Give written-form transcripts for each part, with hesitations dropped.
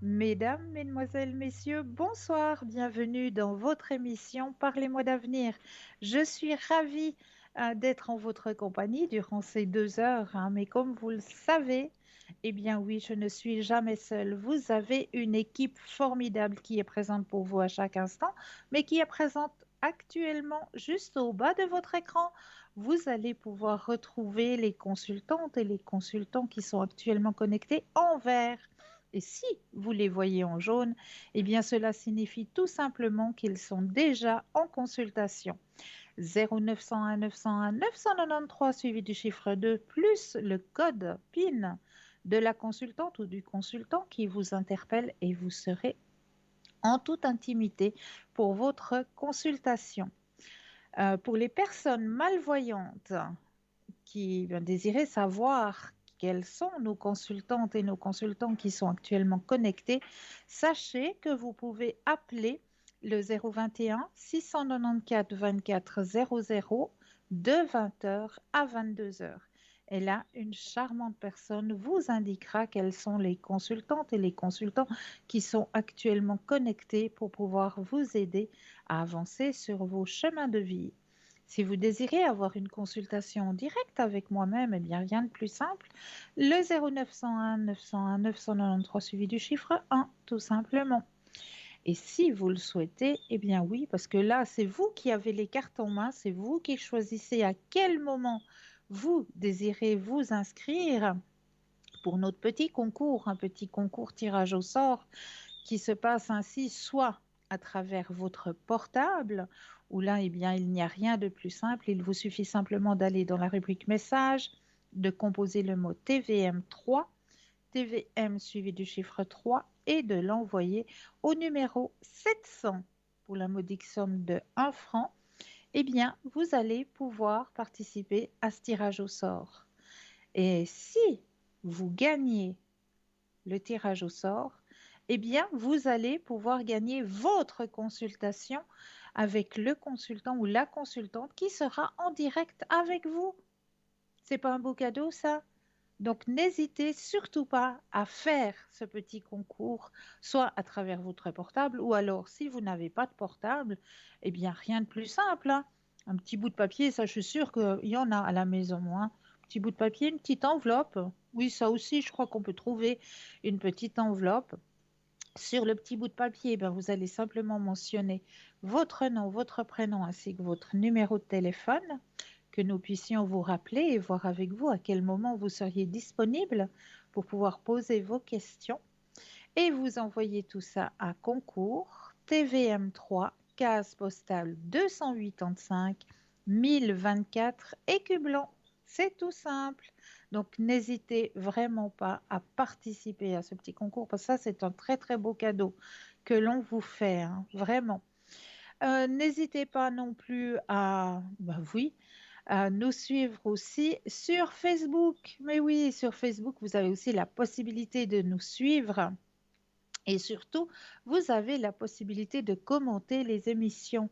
Mesdames, Mesdemoiselles, Messieurs, bonsoir, bienvenue dans votre émission Parlez-moi d'avenir. Je suis ravie d'être en votre compagnie durant ces 2 heures, hein, mais comme vous le savez, eh bien oui, je ne suis jamais seule. Vous avez une équipe formidable qui est présente pour vous à chaque instant, mais qui est présente actuellement juste au bas de votre écran. Vous allez pouvoir retrouver les consultantes et les consultants qui sont actuellement connectés en vert. Et si vous les voyez en jaune, eh bien cela signifie tout simplement qu'ils sont déjà en consultation. 0901 901 993 suivi du chiffre 2 plus le code PIN de la consultante ou du consultant qui vous interpelle et vous serez en toute intimité pour votre consultation. Pour les personnes malvoyantes qui désiraient savoir quelles sont nos consultantes et nos consultants qui sont actuellement connectés, sachez que vous pouvez appeler le 021 694 24 00 de 20h à 22h. Et là, une charmante personne vous indiquera quelles sont les consultantes et les consultants qui sont actuellement connectés pour pouvoir vous aider à avancer sur vos chemins de vie. Si vous désirez avoir une consultation en direct avec moi-même, eh bien rien de plus simple, le 0901 901 993 suivi du chiffre 1, tout simplement. Et si vous le souhaitez, eh bien oui, parce que là, c'est vous qui avez les cartes en main, c'est vous qui choisissez à quel moment vous désirez vous inscrire pour notre petit concours, un petit concours tirage au sort qui se passe ainsi soit à travers votre portable, où là, eh bien, il n'y a rien de plus simple. Il vous suffit simplement d'aller dans la rubrique message, de composer le mot TVM3, TVM suivi du chiffre 3 et de l'envoyer au numéro 700 pour la modique somme de 1 franc. Eh bien, vous allez pouvoir participer à ce tirage au sort. Et si vous gagnez le tirage au sort, eh bien, vous allez pouvoir gagner votre consultation avec le consultant ou la consultante qui sera en direct avec vous. C'est pas un beau cadeau, ça? Donc, n'hésitez surtout pas à faire ce petit concours, soit à travers votre portable, ou alors, si vous n'avez pas de portable, eh bien, rien de plus simple, hein. Un petit bout de papier, ça, je suis sûre qu'il y en a à la maison, hein. Un petit bout de papier, une petite enveloppe. Oui, ça aussi, je crois qu'on peut trouver une petite enveloppe. Sur le petit bout de papier, ben, vous allez simplement mentionner votre nom, votre prénom ainsi que votre numéro de téléphone, que nous puissions vous rappeler et voir avec vous à quel moment vous seriez disponible pour pouvoir poser vos questions. Et vous envoyez tout ça à concours TVM3, case postale 285 1024 Écublens. C'est tout simple. Donc n'hésitez vraiment pas à participer à ce petit concours parce que ça, c'est un très très beau cadeau que l'on vous fait, hein, vraiment. N'hésitez pas non plus à, bah oui, à nous suivre aussi sur Facebook. Mais oui, sur Facebook, vous avez aussi la possibilité de nous suivre. Et surtout, vous avez la possibilité de commenter les émissions.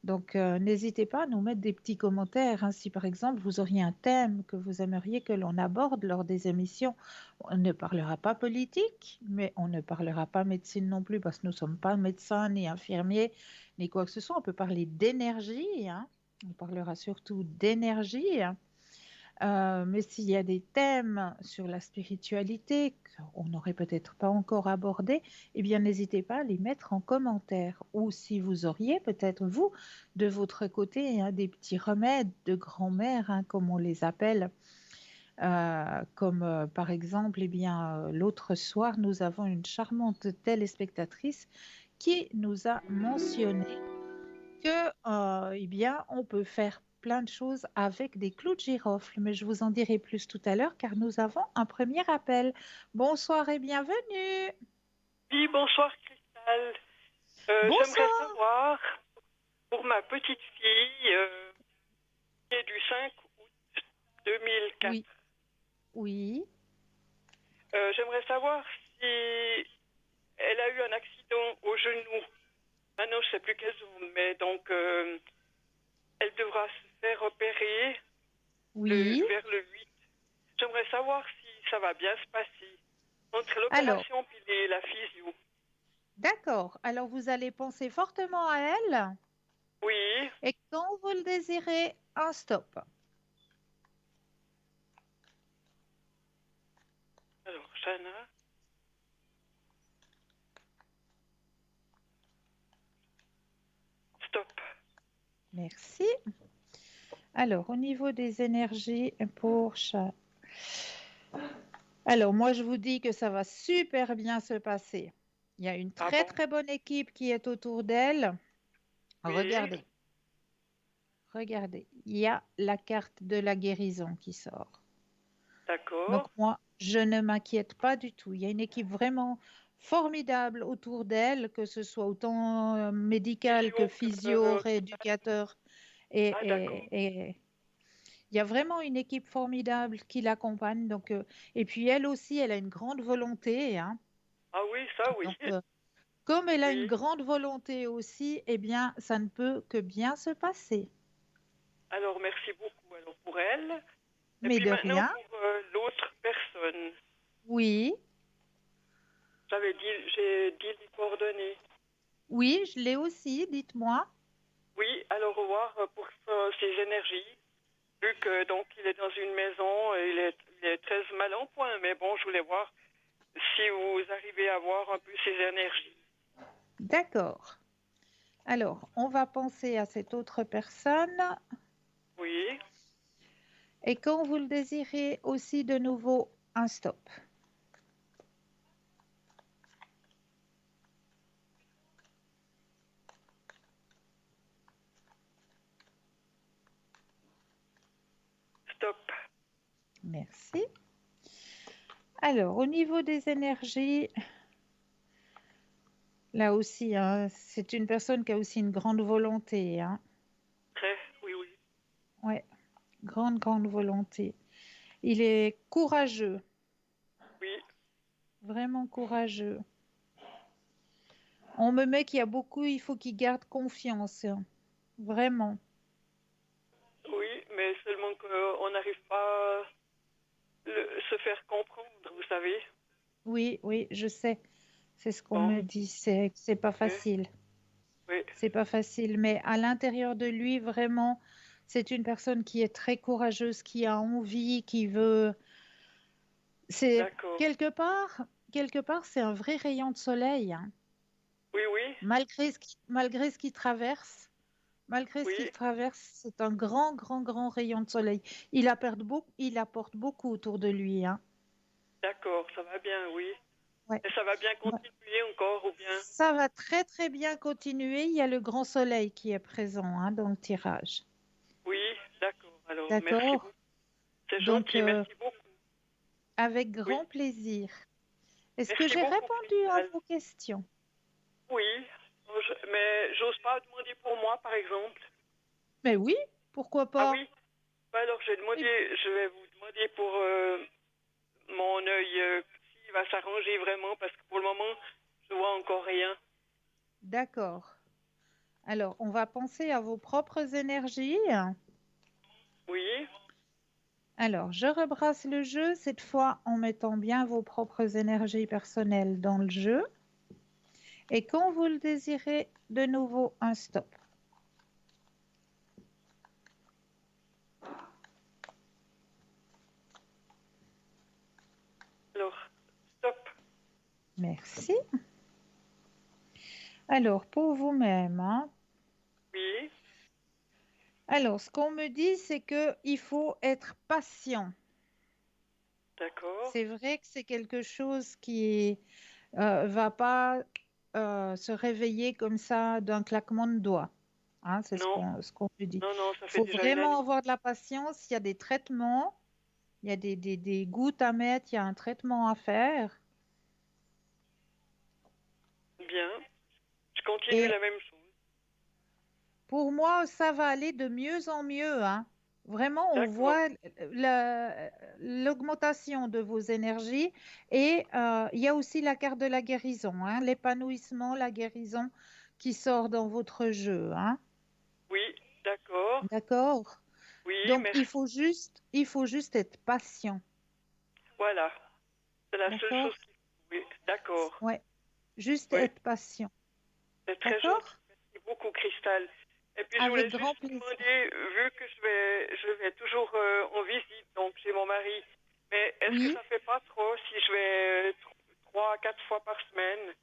Donc, n'hésitez pas à nous mettre des petits commentaires, hein. Si par exemple, vous auriez un thème que vous aimeriez que l'on aborde lors des émissions, on ne parlera pas politique, mais on ne parlera pas médecine non plus, parce que nous ne sommes pas médecins ni infirmiers, ni quoi que ce soit. On peut parler d'énergie, hein. On parlera surtout d'énergie, hein. Mais s'il y a des thèmes sur la spiritualité qu'on n'aurait peut-être pas encore abordés, eh bien n'hésitez pas à les mettre en commentaire. Ou si vous auriez peut-être vous, de votre côté, hein, des petits remèdes de grand-mère, hein, comme on les appelle, comme par exemple, eh bien, l'autre soir, nous avons une charmante téléspectatrice qui nous a mentionné que, eh bien, on peut faire plein de choses avec des clous de girofle, mais je vous en dirai plus tout à l'heure car nous avons un premier appel. Bonsoir et bienvenue. Oui, bonsoir Cristal. J'aimerais Bonsoir. savoir pour ma petite fille qui est du 5 août 2004. Oui, oui. J'aimerais savoir si elle a eu un accident au genou. Maintenant, je ne sais plus quelle zone, mais donc elle devra se faire opérer Oui. vers le 8. J'aimerais savoir si ça va bien se passer. Entre Alors, l'opération puis la physio. d'accord. Alors, vous allez penser fortement à elle Oui. et quand vous le désirez, un stop. Alors, Chana, stop. Merci. Alors, au niveau des énergies pour chat. Alors, moi, je vous dis que ça va super bien se passer. Il y a une Ah très, bon? très bonne équipe qui est autour d'elle. Oui. Regardez, regardez. Il y a la carte de la guérison qui sort. Donc, D'accord. moi, je ne m'inquiète pas du tout. Il y a une équipe vraiment formidable autour d'elle, que ce soit autant médical que Physio physio, rééducateur. Et, Ah, d'accord. et- et il y a vraiment une équipe formidable qui l'accompagne. Donc, et puis, elle aussi, elle a une grande volonté, hein. Ah oui, ça oui. Donc, comme elle a une Oui. grande volonté aussi, eh bien, ça ne peut que bien se passer. Alors, merci beaucoup alors pour elle. Et Mais puis de maintenant rien, pour l'autre personne. oui, J'ai dit les coordonnées. oui, je l'ai aussi, dites-moi. Oui, alors au revoir pour ses énergies. Vu que donc il est dans une maison, il est très mal en point, mais bon, je voulais voir si vous arrivez à voir un peu ses énergies. D'accord. Alors, on va penser à cette autre personne. Oui, Et quand vous le désirez aussi de nouveau, un stop. stop. Merci. Alors, au niveau des énergies, là aussi, hein, c'est une personne qui a aussi une grande volonté, hein. Très, oui, oui. Ouais, grande, grande volonté. Il est courageux, Oui, vraiment courageux. On me met qu'il y a beaucoup, il faut qu'il garde confiance, hein, vraiment. oui, mais seulement qu'on n'arrive pas à se faire comprendre, vous savez. Oui, oui, je sais. C'est ce qu'on Bon, me dit, c'est pas oui, facile. oui, C'est pas facile, mais à l'intérieur de lui, vraiment, c'est une personne qui est très courageuse, qui a envie, qui veut. C'est d'accord. quelque part, c'est un vrai rayon de soleil, hein. Oui, oui, Malgré ce qu'il oui, traverse, c'est un grand, grand, grand rayon de soleil. Il apporte beaucoup autour de lui, hein. d'accord, ça va bien, oui. Ouais. Et ça va bien Ouais. continuer encore ou bien? Ça va très, très bien continuer. Il y a le grand soleil qui est présent, hein, dans le tirage. Oui, d'accord. Alors, merci D'accord? beaucoup. C'est Donc, gentil, merci beaucoup. avec Oui, grand plaisir. Est-ce que merci j'ai beaucoup, répondu à Crystal. vos questions? Oui, mais j'ose pas demander pour moi, par exemple. Mais oui, pourquoi Ah pas? oui, bah alors Oui. je vais vous demander pour mon œil s'il va s'arranger vraiment, parce que pour le moment, je vois encore rien. D'accord. Alors, on va penser à vos propres énergies. Oui, Alors, je rebrasse le jeu, cette fois en mettant bien vos propres énergies personnelles dans le jeu. Et quand vous le désirez, de nouveau un stop. alors, stop. Merci. Alors, pour vous-même, hein. Oui, Alors, ce qu'on me dit, c'est qu'il faut être patient. d'accord. C'est vrai que c'est quelque chose qui va pas se réveiller comme ça d'un claquement de doigts, hein, c'est ce Non, qu'on me dit. non, non, ça Il fait faut déjà une vraiment année. avoir de la patience. Il y a des traitements, il y a des gouttes à mettre, il y a un traitement à faire. Bien, je continue Et la même chose. pour moi, ça va aller de mieux en mieux, hein. Vraiment, on D'accord. voit l'augmentation de vos énergies et il y a aussi la carte de la guérison, hein, l'épanouissement, la guérison qui sort dans votre jeu, hein. Oui, d'accord. D'accord? Oui, Donc, merci. il faut juste être patient. Voilà, c'est la seule D'accord? chose. Oui, d'accord. Ouais, juste Oui, être patient. c'est très gentil. D'accord? Merci beaucoup, Cristal. Et puis, je Avec voulais grand juste vous plaisir. demander, vu que je vais toujours en visite, donc chez mon mari, mais est-ce que Oui? ça fait pas trop si je vais 3 à 4 fois par semaine?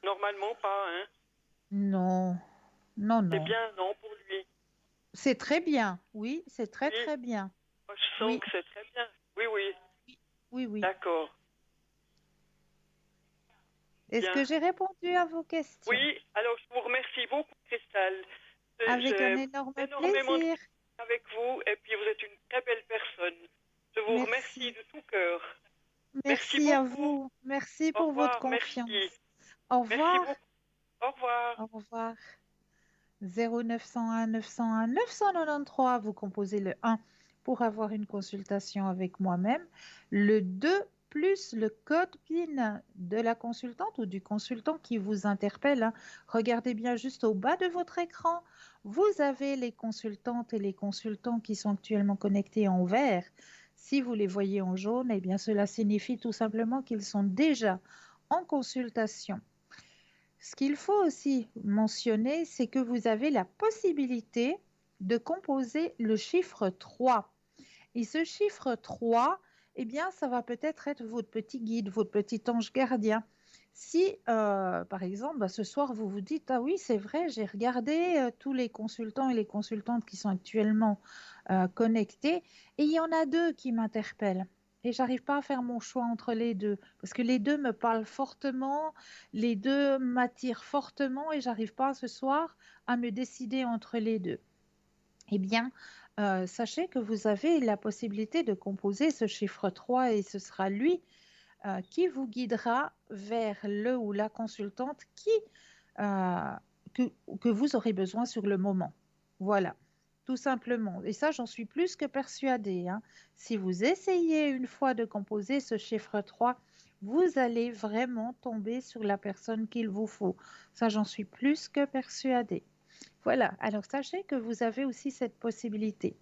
Normalement pas, hein. Non, non, C'est non. bien, non, pour lui. C'est très bien. Oui, c'est très, Oui, très bien. moi je sens Oui, que c'est très bien. Oui, oui, oui, oui. d'accord. Est-ce que Bien. j'ai répondu à vos questions? Oui, alors je vous remercie beaucoup, Cristal. Avec un J'ai énorme énormément de plaisir. plaisir avec vous et puis vous êtes une très belle personne. Je vous remercie Merci. de tout cœur. Merci Merci à beaucoup. vous. Merci Au pour votre revoir, merci. confiance. Au Merci revoir. beaucoup. Au revoir. Au revoir. 0901 901 993, vous composez le 1 pour avoir une consultation avec moi-même, le 2 plus le code PIN de la consultante ou du consultant qui vous interpelle, hein. Regardez bien juste au bas de votre écran. Vous avez les consultantes et les consultants qui sont actuellement connectés en vert. Si vous les voyez en jaune, eh bien cela signifie tout simplement qu'ils sont déjà en consultation. Ce qu'il faut aussi mentionner, c'est que vous avez la possibilité de composer le chiffre 3. Et ce chiffre 3, eh bien, ça va peut-être être votre petit guide, votre petit ange gardien. Si, par exemple, ce soir, vous vous dites, ah oui, c'est vrai, j'ai regardé tous les consultants et les consultantes qui sont actuellement connectés, et il y en a deux qui m'interpellent. Et j'arrive pas à faire mon choix entre les deux, parce que les deux me parlent fortement, les deux m'attirent fortement, et j'arrive pas ce soir à me décider entre les deux. Eh bien, sachez que vous avez la possibilité de composer ce chiffre 3 et ce sera lui qui vous guidera vers le ou la consultante euh, que, que vous aurez besoin sur le moment. Voilà, tout simplement. Et ça, j'en suis plus que persuadée, hein. Si vous essayez une fois de composer ce chiffre 3, vous allez vraiment tomber sur la personne qu'il vous faut. Ça, j'en suis plus que persuadée. Voilà, alors sachez que vous avez aussi cette possibilité.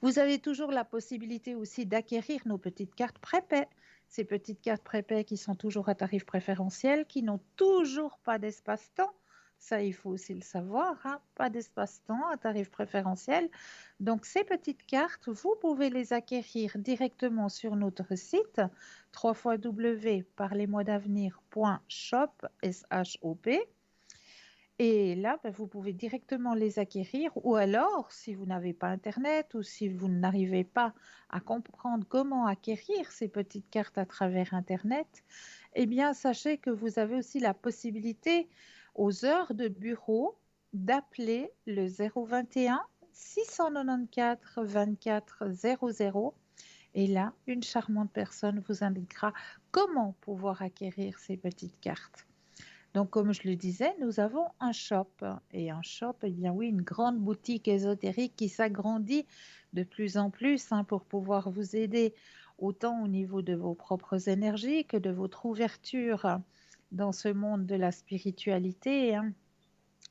Vous avez toujours la possibilité aussi d'acquérir nos petites cartes prépaies. Ces petites cartes prépaies qui sont toujours à tarif préférentiel, qui n'ont toujours pas d'espace-temps. Ça, il faut aussi le savoir, hein, pas d'espace-temps à tarif préférentiel. Donc, ces petites cartes, vous pouvez les acquérir directement sur notre site www.parlesmoisdavenir.shop, S-H-O-P. Et là, ben, vous pouvez directement les acquérir ou alors, si vous n'avez pas Internet ou si vous n'arrivez pas à comprendre comment acquérir ces petites cartes à travers Internet, eh bien, sachez que vous avez aussi la possibilité aux heures de bureau d'appeler le 021 694 24 00 et là, une charmante personne vous indiquera comment pouvoir acquérir ces petites cartes. Donc, comme je le disais, nous avons un shop. Et un shop, eh bien oui, une grande boutique ésotérique qui s'agrandit de plus en plus, hein, pour pouvoir vous aider autant au niveau de vos propres énergies que de votre ouverture dans ce monde de la spiritualité, hein,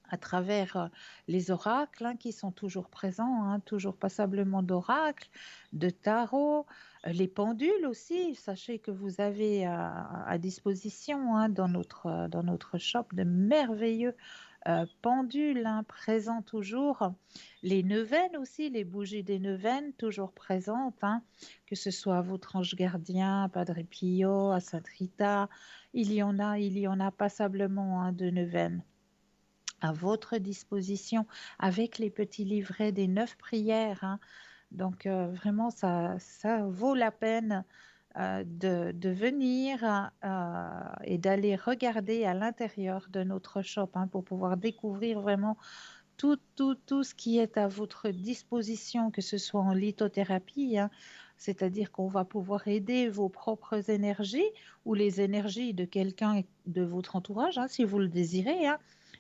à travers les oracles, hein, qui sont toujours présents, hein, toujours passablement d'oracles, de tarot, les pendules aussi. Sachez que vous avez à disposition, hein, dans notre shop de merveilleux pendules, hein, présents toujours. Les neuvaines aussi, les bougies des neuvaines toujours présentes, hein, que ce soit à votre ange gardien, à Padre Pio, à Sainte Rita. Il y en a passablement, hein, de neuvaines à votre disposition avec les petits livrets des 9 prières, hein. Donc vraiment, ça vaut la peine de venir et d'aller regarder à l'intérieur de notre shop, hein, pour pouvoir découvrir vraiment tout ce qui est à votre disposition, que ce soit en lithothérapie, hein, c'est-à-dire qu'on va pouvoir aider vos propres énergies ou les énergies de quelqu'un de votre entourage, hein, si vous le désirez, hein.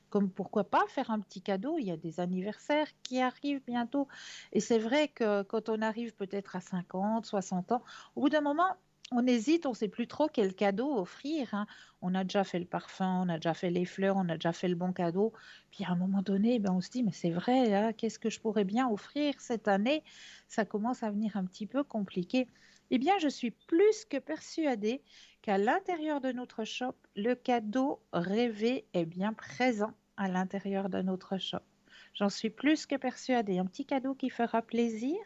Comme pourquoi pas faire un petit cadeau, il y a des anniversaires qui arrivent bientôt. Et c'est vrai que quand on arrive peut-être à 50, 60 ans, au bout d'un moment, on hésite, on ne sait plus trop quel cadeau offrir, hein. On a déjà fait le parfum, on a déjà fait les fleurs, on a déjà fait le bon cadeau. Puis à un moment donné, ben, on se dit, mais c'est vrai, hein, qu'est-ce que je pourrais bien offrir cette année? Ça commence à venir un petit peu compliqué. Eh bien, je suis plus que persuadée qu'à l'intérieur de notre shop, le cadeau rêvé est bien présent à l'intérieur de notre shop. J'en suis plus que persuadée. Un petit cadeau qui fera plaisir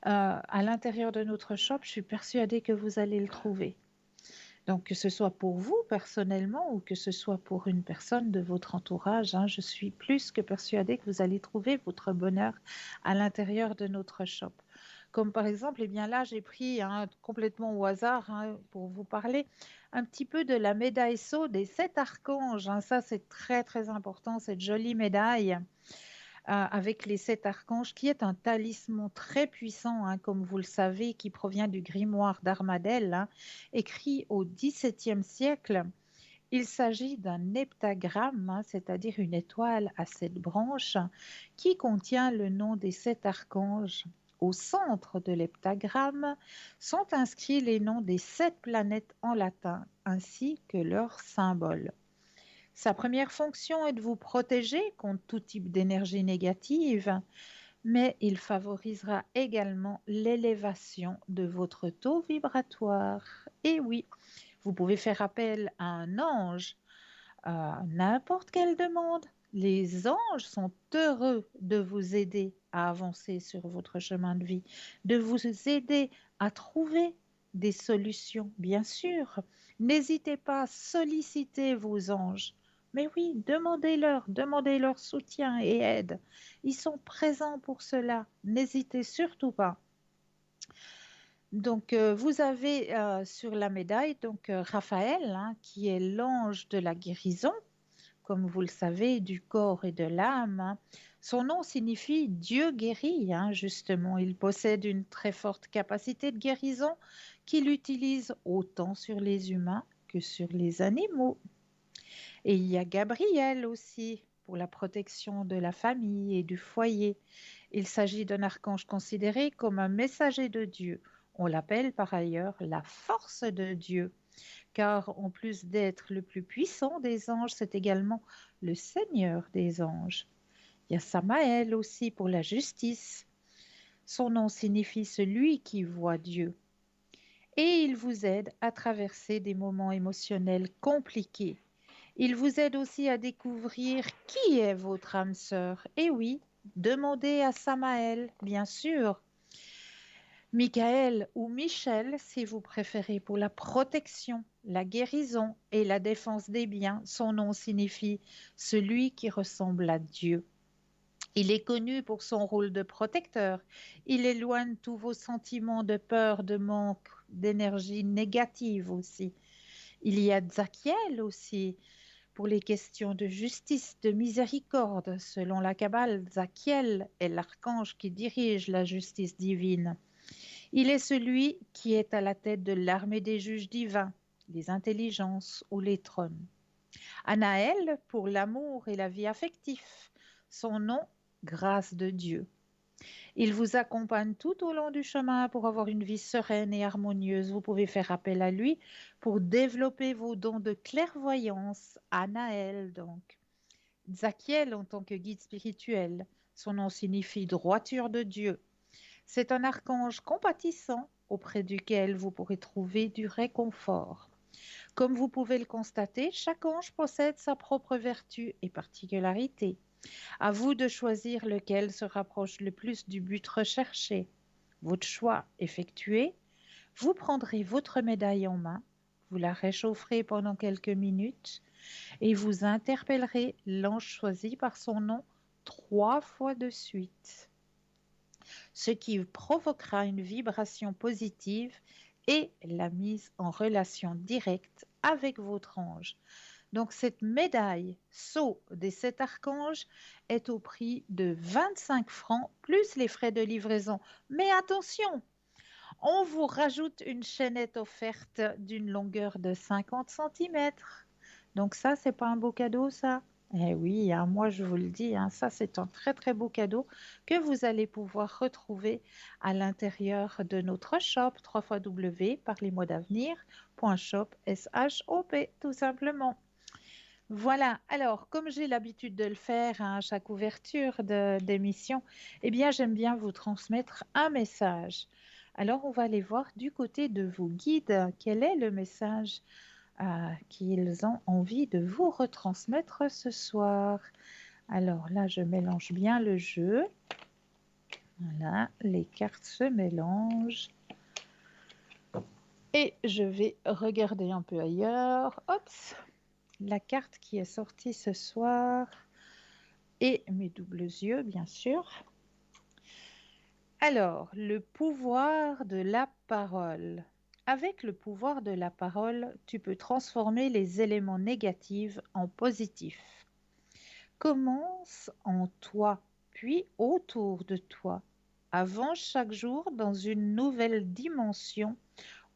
à l'intérieur de notre shop, je suis persuadée que vous allez le trouver. Donc, que ce soit pour vous personnellement ou que ce soit pour une personne de votre entourage, hein, je suis plus que persuadée que vous allez trouver votre bonheur à l'intérieur de notre shop. Comme par exemple, eh bien là, j'ai pris hein, complètement au hasard hein, pour vous parler un petit peu de la médaille sceau des 7 archanges. Hein. Ça, c'est très, très important, cette jolie médaille avec les 7 archanges, qui est un talisman très puissant, hein, comme vous le savez, qui provient du grimoire d'Armadel, hein, écrit au XVIIe siècle. Il s'agit d'un heptagramme, hein, c'est-à-dire une étoile à 7 branches, qui contient le nom des 7 archanges. Au centre de l'heptagramme sont inscrits les noms des 7 planètes en latin, ainsi que leurs symboles. Sa première fonction est de vous protéger contre tout type d'énergie négative, mais il favorisera également l'élévation de votre taux vibratoire. Et oui, vous pouvez faire appel à un ange à n'importe quelle demande. Les anges sont heureux de vous aider à avancer sur votre chemin de vie, de vous aider à trouver des solutions, bien sûr. N'hésitez pas à solliciter vos anges. Mais oui, demandez leur soutien et aide. Ils sont présents pour cela. N'hésitez surtout pas. Donc, vous avez sur la médaille donc Raphaël, hein, qui est l'ange de la guérison, comme vous le savez, du corps et de l'âme. Hein. Son nom signifie Dieu guérit, hein, justement. Il possède une très forte capacité de guérison qu'il utilise autant sur les humains que sur les animaux. Et il y a Gabriel aussi pour la protection de la famille et du foyer. Il s'agit d'un archange considéré comme un messager de Dieu. On l'appelle par ailleurs la force de Dieu, car en plus d'être le plus puissant des anges, c'est également le Seigneur des anges. Il y a Samaël aussi pour la justice. Son nom signifie celui qui voit Dieu. Et il vous aide à traverser des moments émotionnels compliqués. Il vous aide aussi à découvrir qui est votre âme sœur. Et oui, demandez à Samaël, bien sûr. Michael ou Michel, si vous préférez, pour la protection, la guérison et la défense des biens. Son nom signifie celui qui ressemble à Dieu. Il est connu pour son rôle de protecteur. Il éloigne tous vos sentiments de peur, de manque, d'énergie négative aussi. Il y a Zachiel aussi pour les questions de justice, de miséricorde. Selon la Kabbale, Zachiel est l'archange qui dirige la justice divine. Il est celui qui est à la tête de l'armée des juges divins, les intelligences ou les trônes. Anaël pour l'amour et la vie affective. Son nom, grâce de Dieu. Il vous accompagne tout au long du chemin pour avoir une vie sereine et harmonieuse. Vous pouvez faire appel à lui pour développer vos dons de clairvoyance. Anaël, donc. Zachiel en tant que guide spirituel. Son nom signifie droiture de Dieu. C'est un archange compatissant auprès duquel vous pourrez trouver du réconfort. Comme vous pouvez le constater, chaque ange possède sa propre vertu et particularité. À vous de choisir lequel se rapproche le plus du but recherché. Votre choix effectué, vous prendrez votre médaille en main, vous la réchaufferez pendant quelques minutes et vous interpellerez l'ange choisi par son nom 3 fois de suite, ce qui provoquera une vibration positive et la mise en relation directe avec votre ange. Donc cette médaille sceau des 7 archanges est au prix de 25 francs plus les frais de livraison. Mais attention, on vous rajoute une chaînette offerte d'une longueur de 50 centimètres. Donc ça, c'est pas un beau cadeau, ça? Eh oui, hein, moi je vous le dis, hein, ça c'est un très très beau cadeau que vous allez pouvoir retrouver à l'intérieur de notre shop www.parlesmois-d'avenir.shop, S-H-O-P, tout simplement. Voilà, alors comme j'ai l'habitude de le faire hein, à chaque ouverture d'émission, eh bien j'aime bien vous transmettre un message. Alors, on va aller voir du côté de vos guides. Quel est le message qu'ils ont envie de vous retransmettre ce soir? Alors là, je mélange bien le jeu. Voilà, les cartes se mélangent. Et je vais regarder un peu ailleurs. Hop, la carte qui est sortie ce soir. Et mes doubles yeux, bien sûr. Alors, le pouvoir de la parole. Avec le pouvoir de la parole, tu peux transformer les éléments négatifs en positifs. Commence en toi, puis autour de toi. Avance chaque jour dans une nouvelle dimension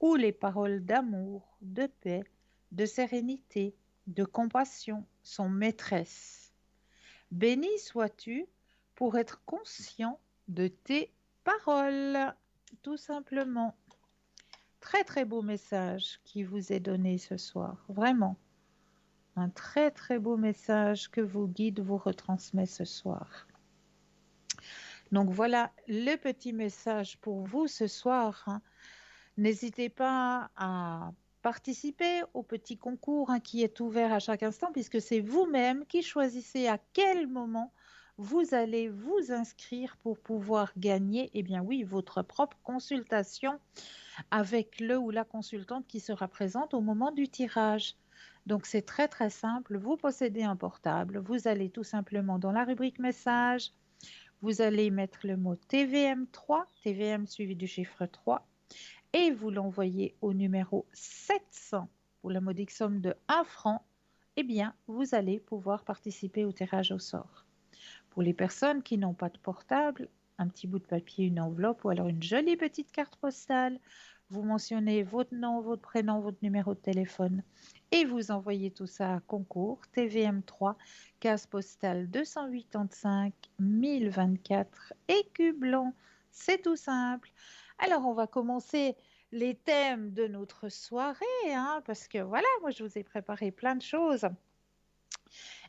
où les paroles d'amour, de paix, de sérénité, de compassion sont maîtresses. Béni sois-tu pour être conscient de tes paroles, tout simplement. Très très beau message qui vous est donné ce soir, vraiment. Un très très beau message que vos guides vous retransmettent ce soir. Donc voilà le petit message pour vous ce soir, hein. N'hésitez pas à participer au petit concours, hein, qui est ouvert à chaque instant, puisque c'est vous-même qui choisissez à quel moment vous allez vous inscrire pour pouvoir gagner, eh bien oui, votre propre consultation avec le ou la consultante qui sera présente au moment du tirage. Donc c'est très très simple, vous possédez un portable, vous allez tout simplement dans la rubrique message, vous allez mettre le mot TVM3, TVM suivi du chiffre 3, et vous l'envoyez au numéro 700 pour la modique somme de 1 franc, eh bien, vous allez pouvoir participer au tirage au sort. Pour les personnes qui n'ont pas de portable, un petit bout de papier, une enveloppe ou alors une jolie petite carte postale, vous mentionnez votre nom, votre prénom, votre numéro de téléphone et vous envoyez tout ça à concours TVM3, case postale 285 1024 Écu Blanc. C'est tout simple. Alors, on va commencer les thèmes de notre soirée, hein, parce que voilà, moi je vous ai préparé plein de choses.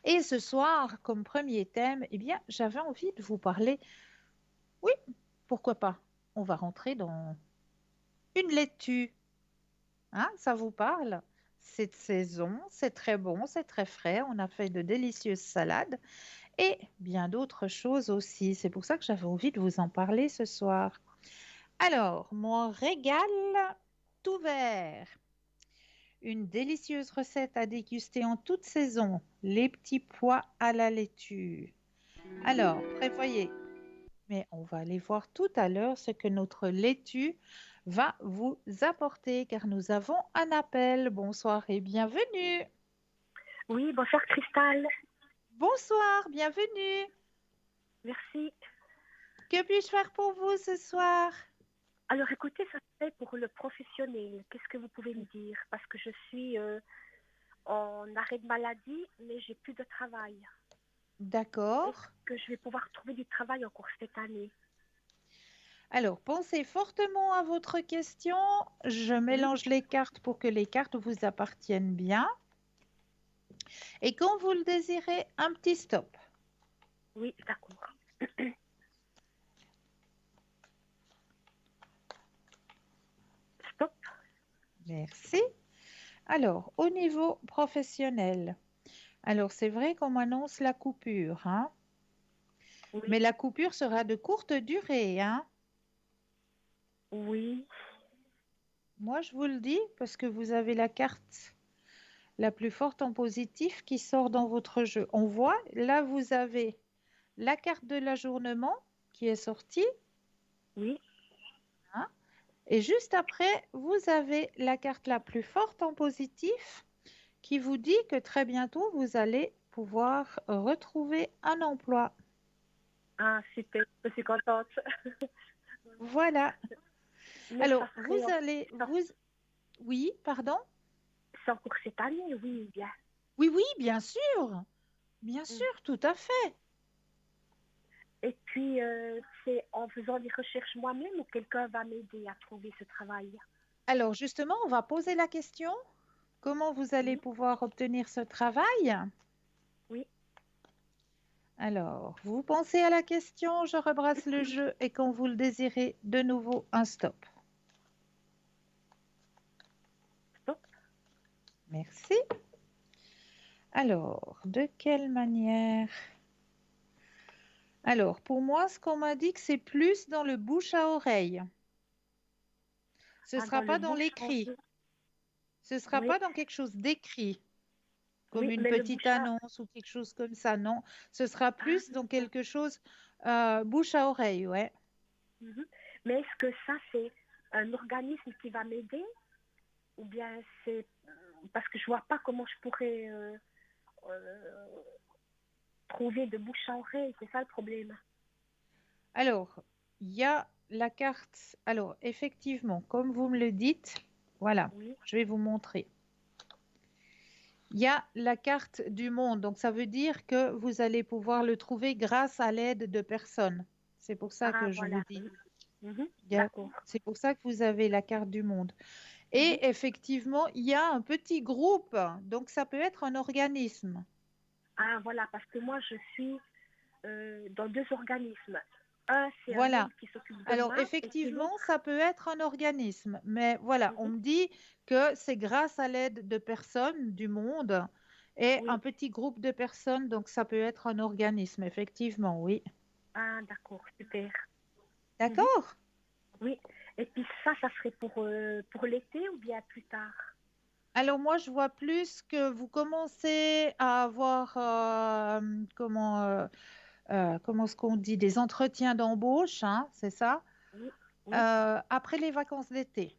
Et ce soir, comme premier thème, eh bien, j'avais envie de vous parler. Oui, pourquoi pas? On va rentrer dans une laitue. Hein, ça vous parle? C'est de saison, c'est très bon, c'est très frais. On a fait de délicieuses salades et bien d'autres choses aussi. C'est pour ça que j'avais envie de vous en parler ce soir. Alors, mon régal tout vert. Une délicieuse recette à déguster en toute saison, les petits pois à la laitue. Alors, prévoyez, mais on va aller voir tout à l'heure ce que notre laitue va vous apporter, car nous avons un appel. Bonsoir et bienvenue. Oui, bonsoir Cristal. Bonsoir, bienvenue. Merci. Que puis-je faire pour vous ce soir? Alors écoutez, ça fait pour le professionnel. Qu'est-ce que vous pouvez me dire? Parce que je suis en arrêt de maladie, mais j'ai plus de travail. D'accord. Est-ce que je vais pouvoir trouver du travail encore cette année? Alors, pensez fortement à votre question. Je mélange les cartes pour que les cartes vous appartiennent bien. Et quand vous le désirez, un petit stop. Oui, d'accord. Stop. Merci. Alors, au niveau professionnel, alors c'est vrai qu'on m'annonce la coupure, hein? Oui. Mais la coupure sera de courte durée, hein? Oui. Moi, je vous le dis parce que vous avez la carte la plus forte en positif qui sort dans votre jeu. On voit, là, vous avez la carte de l'ajournement qui est sortie, Oui. hein? Et juste après, vous avez la carte la plus forte en positif qui vous dit que très bientôt, vous allez pouvoir retrouver un emploi. Ah, super. Je suis contente. Voilà. Mais Alors, ça serait oui, pardon? c'est encore cette année, oui, bien. Oui, oui, bien sûr, tout à fait. Et puis, c'est en faisant des recherches moi-même ou quelqu'un va m'aider à trouver ce travail? Alors, justement, on va poser la question. Comment vous allez Oui. pouvoir obtenir ce travail? Oui. Alors, vous pensez à la question, je rebrasse le jeu et quand vous le désirez, de nouveau un stop. Merci. Alors, de quelle manière? Alors, pour moi, ce qu'on m'a dit que c'est plus dans le bouche à oreille. Ce ne Ah, sera dans le pas dans bouche à l'écrit. oreille. Ce ne sera Oui, pas dans quelque chose d'écrit, comme oui, une mais le petite bouche à... annonce ou quelque chose comme ça. Non, ce sera Ah, plus dans quelque chose bouche à oreille, ouais. mhm. Mais est-ce que ça, c'est un organisme qui va m'aider ou bien c'est... Parce que je vois pas comment je pourrais euh, trouver de bouche à oreille, c'est ça le problème. Alors, il y a la carte. Alors, effectivement, comme vous me le dites, voilà, Oui, je vais vous montrer. Il y a la carte du monde, donc ça veut dire que vous allez pouvoir le trouver grâce à l'aide de personnes. C'est pour ça ah que je vous voilà. dis. Mhm. Il y a- D'accord. C'est pour ça que vous avez la carte du monde. Mhm. Et effectivement, il y a un petit groupe, donc ça peut être un organisme. Ah voilà, parce que moi je suis dans deux organismes. Un, c'est un Voilà. homme qui s'occupe de Alors, moi et puis effectivement, l'autre, ça peut être un organisme, mais voilà, on mhm, me dit que c'est grâce à l'aide de personnes du monde et un oui. petit groupe de personnes, donc ça peut être un organisme, effectivement, oui. Ah d'accord, super. Mhm. D'accord? Oui. Et puis ça serait pour l'été ou bien plus tard? Alors moi, je vois plus que vous commencez à avoir, comment est-ce qu'on dit, des entretiens d'embauche, hein, c'est ça, Oui, oui. après les vacances d'été.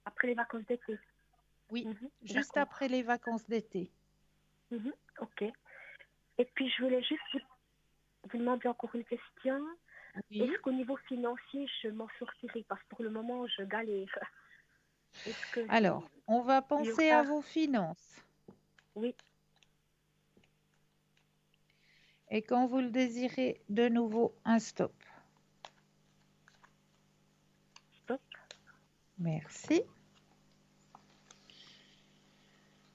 Après les vacances d'été. Oui, Mhm. juste D'accord. après les vacances d'été. Mhm. Ok. Et puis je voulais juste vous demander encore une question. Oui. Est-ce qu'au niveau financier, je m'en sortirai? Parce que pour le moment, je galère. Est-ce que Alors, on va il y penser à aura... vos finances. Oui, Et quand vous le désirez, de nouveau, un stop. stop. Merci.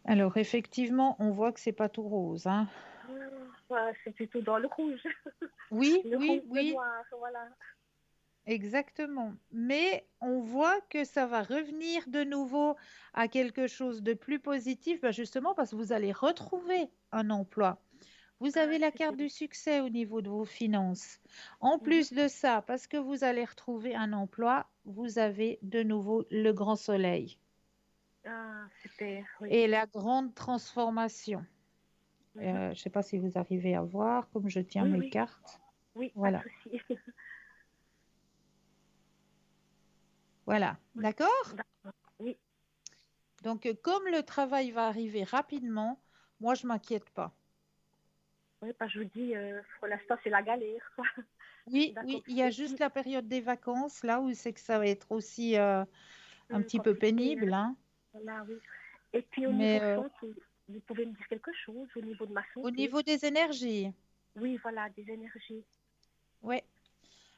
Alors, effectivement, on voit que c'est pas tout rose, hein. Ouais, c'est plutôt dans le rouge. Oui, Le oui, rouge, le oui, noir, voilà. exactement. Mais on voit que ça va revenir de nouveau à quelque chose de plus positif, ben justement parce que vous allez retrouver un emploi. Vous Ah, avez la super. carte du succès au niveau de vos finances. En Mhm. plus de ça, parce que vous allez retrouver un emploi, vous avez de nouveau le grand soleil Ah, super, oui. et la grande transformation. Mhm. Je ne sais pas si vous arrivez à voir, comme je tiens Oui, mes oui, cartes. oui, pas de Voilà, souci. voilà, Oui, d'accord? d'accord. Oui, Donc, comme le travail va arriver rapidement, moi, je m'inquiète pas. oui, parce que je vous dis, pour l'instant, c'est la galère, quoi. Oui, D'accord. oui, il y a Et juste puis, la période des vacances, là où c'est que ça va être aussi un petit peu compliqué, pénible, hein. hein. Voilà, oui. Et puis, au niveau Mais santé, vous pouvez me dire quelque chose au niveau de ma au santé? niveau des énergies, Oui, voilà, des énergies. ouais.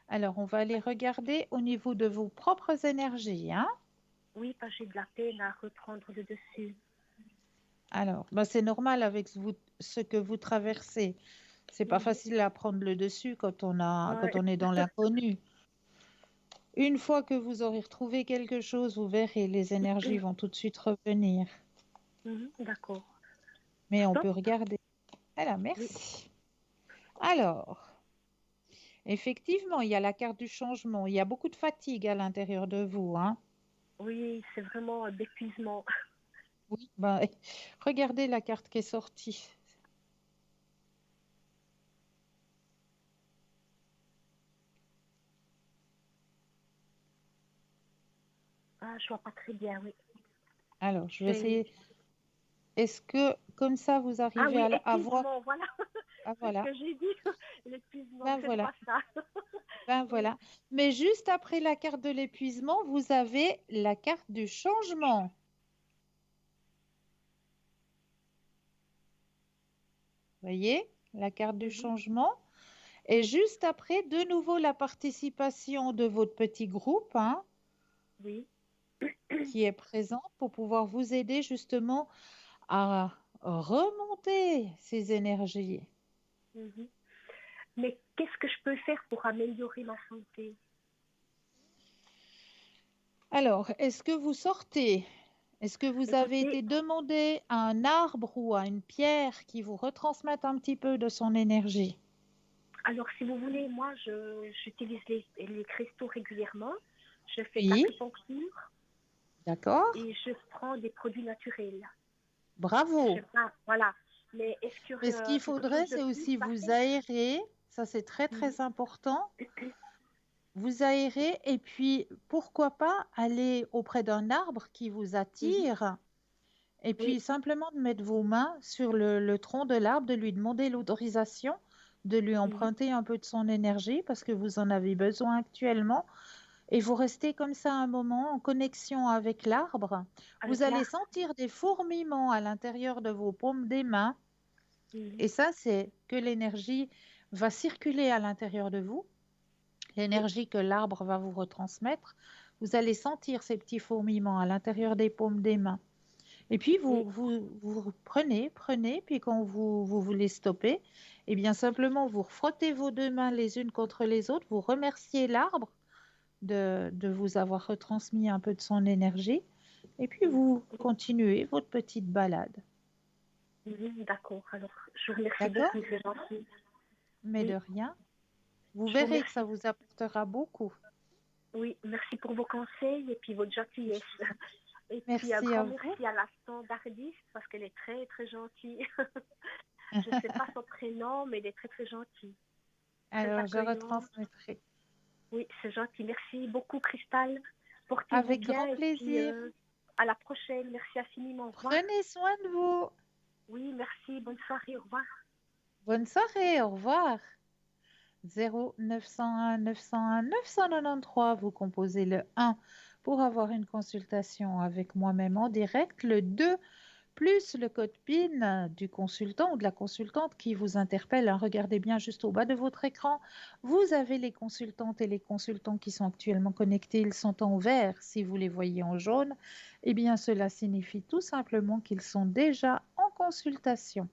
Alors, on va aller regarder au niveau de vos propres énergies, hein. Oui, parce que j'ai de la peine à reprendre le dessus. Alors, bah, c'est normal avec ce que vous traversez. C'est pas Mhm. facile à prendre le dessus quand Ouais. on est dans l'inconnu. Une fois que vous aurez retrouvé quelque chose, vous verrez, les énergies vont tout de suite revenir. Mhm, d'accord. Mais on Stop. peut regarder. Voilà, Oui, merci. Alors, effectivement, il y a la carte du changement. Il y a beaucoup de fatigue à l'intérieur de vous, hein. oui, c'est vraiment d'épuisement. Oui, bah, regardez la carte qui est sortie. Ah, je vois pas très bien, oui. Alors, je vais C'est... essayer. Est-ce que comme ça, vous Ah arrivez oui, à voir? épuisement, voilà. Ah, C'est ce voilà. que j'ai dit. L'épuisement, Ben c'est voilà. pas ça. Ben Oui. voilà. Mais juste après la carte de l'épuisement, vous avez la carte du changement. Voyez, la carte du Mhm, changement. Et oui, juste après, de nouveau, la participation de votre petit groupe, hein, oui. qui est présent pour pouvoir vous aider justement à remonter ces énergies. Mhm. Mais qu'est-ce que je peux faire pour améliorer ma santé? Alors, est-ce que vous sortez? Est-ce que vous avez Écoutez, été demandé à un arbre ou à une pierre qui vous retransmette un petit peu de son énergie? alors si vous voulez, moi, j'utilise les cristaux régulièrement. Je fais Oui, d'acupuncture d'accord. et je prends des produits naturels. Je sais Bravo. pas, voilà. Mais est-ce qu'il y Mais ce aurait qu'il quelque faudrait, chose de c'est plus aussi à vous faire? aérer. Ça, c'est très, Mhm. très important. Vous aérez et puis, pourquoi pas aller auprès d'un arbre qui vous Mhm. attire et Oui. puis simplement de mettre vos mains sur le tronc de l'arbre, de lui demander l'autorisation, de lui Mhm. emprunter un peu de son énergie parce que vous en avez besoin actuellement. Et vous restez comme ça un moment en connexion avec l'arbre. Vous Avec allez l'art. sentir des fourmillements à l'intérieur de vos paumes des mains. Mhm. Et ça, c'est que l'énergie va circuler à l'intérieur de vous, Oui. l'énergie que l'arbre va vous retransmettre. Vous allez sentir ces petits fourmillements à l'intérieur des paumes des mains. Et puis, Oui. vous prenez, puis quand vous voulez stopper, eh bien simplement, vous frottez vos deux mains les unes contre les autres, vous remerciez l'arbre de vous avoir retransmis un peu de son énergie, et puis Mhm. vous continuez votre petite balade. Mhm. D'accord. Alors, je vous remercie D'accord? beaucoup, c'est gentil. Mais de Oui. rien. Vous Je vous verrez que ça remercie. vous apportera beaucoup. Oui, merci pour vos conseils et puis votre Je gentillesse. vous en prie. Et puis un Merci à grand vous. merci à la standardiste parce qu'elle est très très gentille. Je ne sais pas son prénom, mais elle est très très gentille, très Alors, je accueillante. retransmettrai. Oui, c'est gentil. Merci beaucoup, Cristal. Portez-vous Avec bien grand et puis plaisir. à la prochaine. Merci infiniment. Au revoir. Prenez soin de vous. Oui, merci. Bonne soirée. Au revoir. Bonne soirée. Au revoir. 0901 901 993, vous composez le 1 pour avoir une consultation avec moi-même en direct, le 2 plus le code PIN du consultant ou de la consultante qui vous interpelle. Regardez bien juste au bas de votre écran. Vous avez les consultantes et les consultants qui sont actuellement connectés. Ils sont en vert. Si vous les voyez en jaune, eh bien cela signifie tout simplement qu'ils sont déjà en consultation.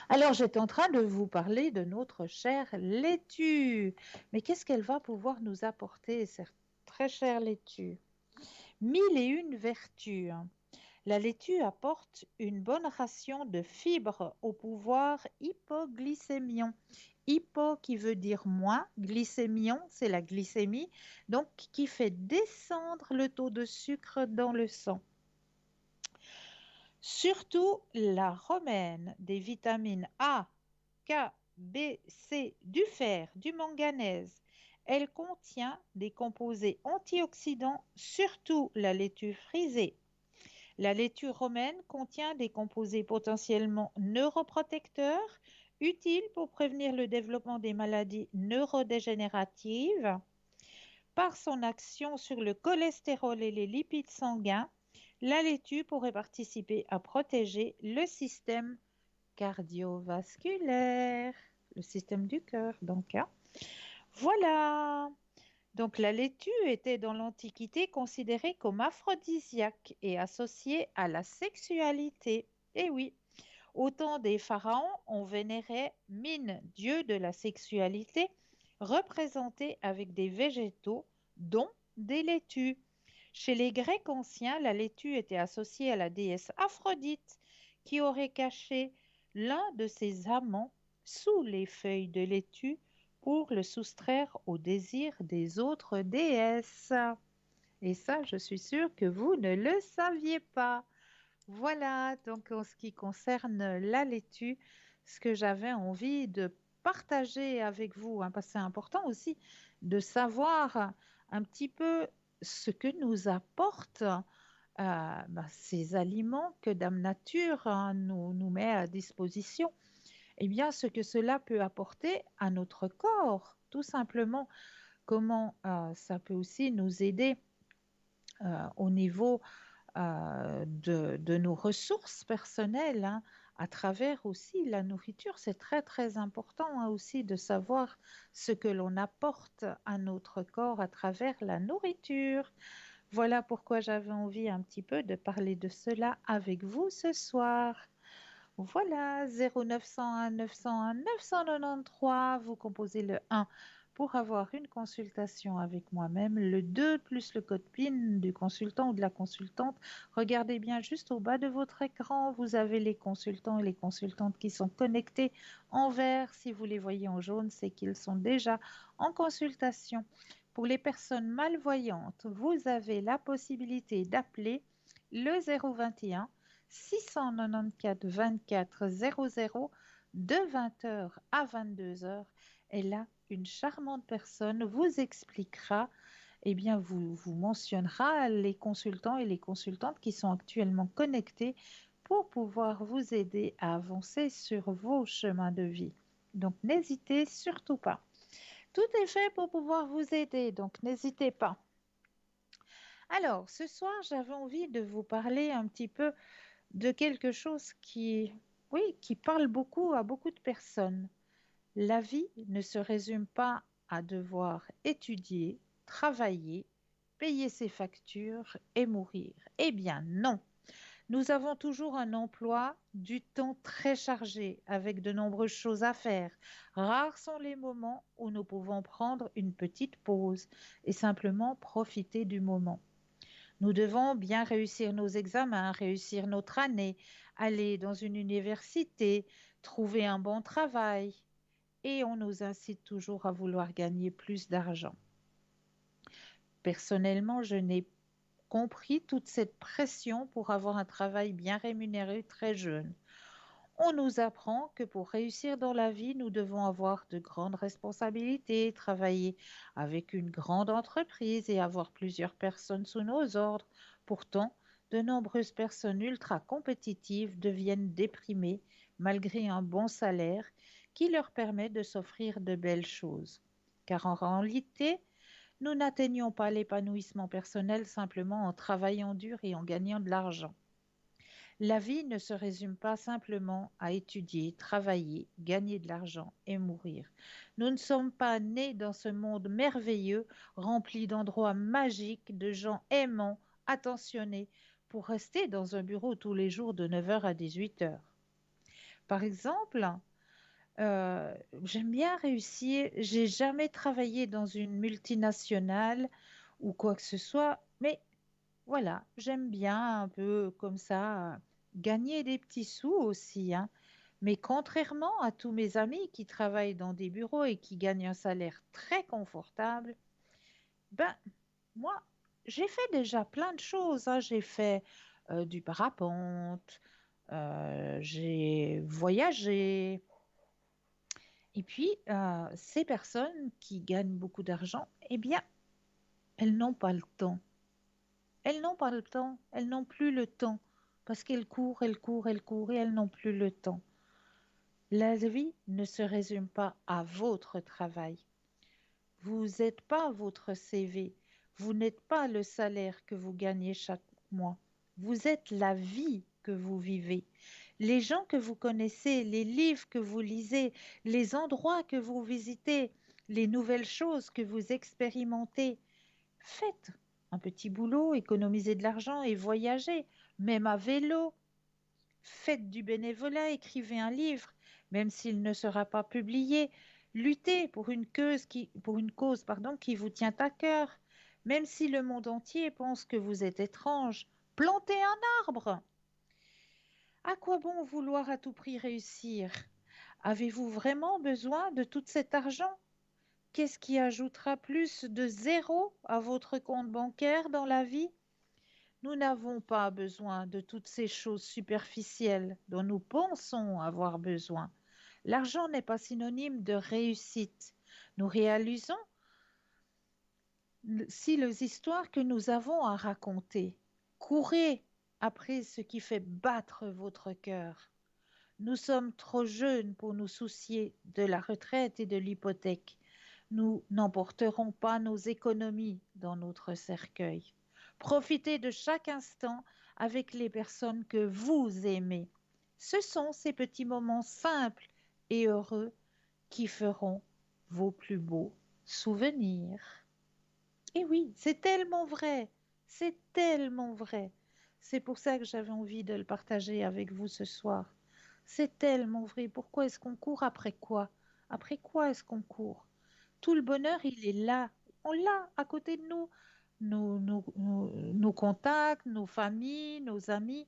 Alors, j'étais en train de vous parler de notre chère laitue. Mais qu'est-ce qu'elle va pouvoir nous apporter, cette très chère laitue? Mille et une vertus. La laitue apporte une bonne ration de fibres au pouvoir hypoglycémion. Hypo qui veut dire moins, glycémion, c'est la glycémie, donc qui fait descendre le taux de sucre dans le sang. Surtout la romaine, des vitamines A, K, B, C, du fer, du manganèse. Elle contient des composés antioxydants, surtout la laitue frisée. La laitue romaine contient des composés potentiellement neuroprotecteurs, utiles pour prévenir le développement des maladies neurodégénératives. Par son action sur le cholestérol et les lipides sanguins, la laitue pourrait participer à protéger le système cardiovasculaire, le système du cœur, donc, hein. Voilà. Donc la laitue était dans l'Antiquité considérée comme aphrodisiaque et associée à la sexualité. Et oui, au temps des pharaons, on vénérait Mine, dieu de la sexualité, représenté avec des végétaux, dont des laitues. Chez les Grecs anciens, la laitue était associée à la déesse Aphrodite, qui aurait caché l'un de ses amants sous les feuilles de laitue pour le soustraire au désir des autres déesses. Et ça, je suis sûre que vous ne le saviez pas. Voilà, donc en ce qui concerne la laitue, ce que j'avais envie de partager avec vous, hein, parce que c'est important aussi de savoir un petit peu ce que nous apportent ces aliments que Dame Nature, hein, nous met à disposition. Eh bien, ce que cela peut apporter à notre corps, tout simplement, comment ça peut aussi nous aider au niveau de nos ressources personnelles, hein, à travers aussi la nourriture. C'est très, très important, hein, aussi de savoir ce que l'on apporte à notre corps à travers la nourriture. Voilà pourquoi j'avais envie un petit peu de parler de cela avec vous ce soir. Voilà, 0901 901 993, vous composez le 1 pour avoir une consultation avec moi-même, le 2 plus le code PIN du consultant ou de la consultante. Regardez bien juste au bas de votre écran, vous avez les consultants et les consultantes qui sont connectés en vert. Si vous les voyez en jaune, c'est qu'ils sont déjà en consultation. Pour les personnes malvoyantes, vous avez la possibilité d'appeler le 021 694 24 00 de 20h à 22h. Et là, une charmante personne vous expliquera, eh bien, vous mentionnera les consultants et les consultantes qui sont actuellement connectés pour pouvoir vous aider à avancer sur vos chemins de vie. Donc, n'hésitez surtout pas. Tout est fait pour pouvoir vous aider, donc n'hésitez pas. Alors, ce soir, j'avais envie de vous parler un petit peu de quelque chose qui, oui, qui parle beaucoup à beaucoup de personnes. La vie ne se résume pas à devoir étudier, travailler, payer ses factures et mourir. Eh bien non, nous avons toujours un emploi du temps très chargé avec de nombreuses choses à faire. Rares sont les moments où nous pouvons prendre une petite pause et simplement profiter du moment. Nous devons bien réussir nos examens, réussir notre année, aller dans une université, trouver un bon travail, et on nous incite toujours à vouloir gagner plus d'argent. Personnellement, je n'ai compris toute cette pression pour avoir un travail bien rémunéré très jeune. On nous apprend que pour réussir dans la vie, nous devons avoir de grandes responsabilités, travailler avec une grande entreprise et avoir plusieurs personnes sous nos ordres. Pourtant, de nombreuses personnes ultra compétitives deviennent déprimées malgré un bon salaire qui leur permet de s'offrir de belles choses. Car en réalité, nous n'atteignons pas l'épanouissement personnel simplement en travaillant dur et en gagnant de l'argent. La vie ne se résume pas simplement à étudier, travailler, gagner de l'argent et mourir. Nous ne sommes pas nés dans ce monde merveilleux, rempli d'endroits magiques, de gens aimants, attentionnés, pour rester dans un bureau tous les jours de 9h à 18h. Par exemple, j'aime bien réussir. J'ai jamais travaillé dans une multinationale ou quoi que ce soit, mais voilà, j'aime bien un peu comme ça gagner des petits sous aussi, hein. Mais contrairement à tous mes amis qui travaillent dans des bureaux et qui gagnent un salaire très confortable, ben moi, j'ai fait déjà plein de choses, hein. J'ai fait du parapente, j'ai voyagé. Et puis, ces personnes qui gagnent beaucoup d'argent, eh bien, elles n'ont pas le temps. Elles n'ont pas le temps, elles n'ont plus le temps, parce qu'elles courent, elles courent, elles courent et elles n'ont plus le temps. La vie ne se résume pas à votre travail. Vous n'êtes pas votre CV, vous n'êtes pas le salaire que vous gagnez chaque mois. Vous êtes la vie que vous vivez. Les gens que vous connaissez, les livres que vous lisez, les endroits que vous visitez, les nouvelles choses que vous expérimentez. Faites un petit boulot, économisez de l'argent et voyagez, même à vélo. Faites du bénévolat, écrivez un livre, même s'il ne sera pas publié. Luttez pour une cause, pardon, qui vous tient à cœur, même si le monde entier pense que vous êtes étrange. Plantez un arbre. À quoi bon vouloir à tout prix réussir? Avez-vous vraiment besoin de tout cet argent? Qu'est-ce qui ajoutera plus de zéro à votre compte bancaire dans la vie? Nous n'avons pas besoin de toutes ces choses superficielles dont nous pensons avoir besoin. L'argent n'est pas synonyme de réussite. Nous réalisons si les histoires que nous avons à raconter. Courez après ce qui fait battre votre cœur. Nous sommes trop jeunes pour nous soucier de la retraite et de l'hypothèque. Nous n'emporterons pas nos économies dans notre cercueil. Profitez de chaque instant avec les personnes que vous aimez. Ce sont ces petits moments simples et heureux qui feront vos plus beaux souvenirs. Et oui, c'est tellement vrai, c'est tellement vrai. C'est pour ça que j'avais envie de le partager avec vous ce soir. C'est tellement vrai. Pourquoi est-ce qu'on court après quoi? Après quoi est-ce qu'on court? Tout le bonheur, il est là. On l'a à côté de nous. Nos contacts, nos familles, nos amis.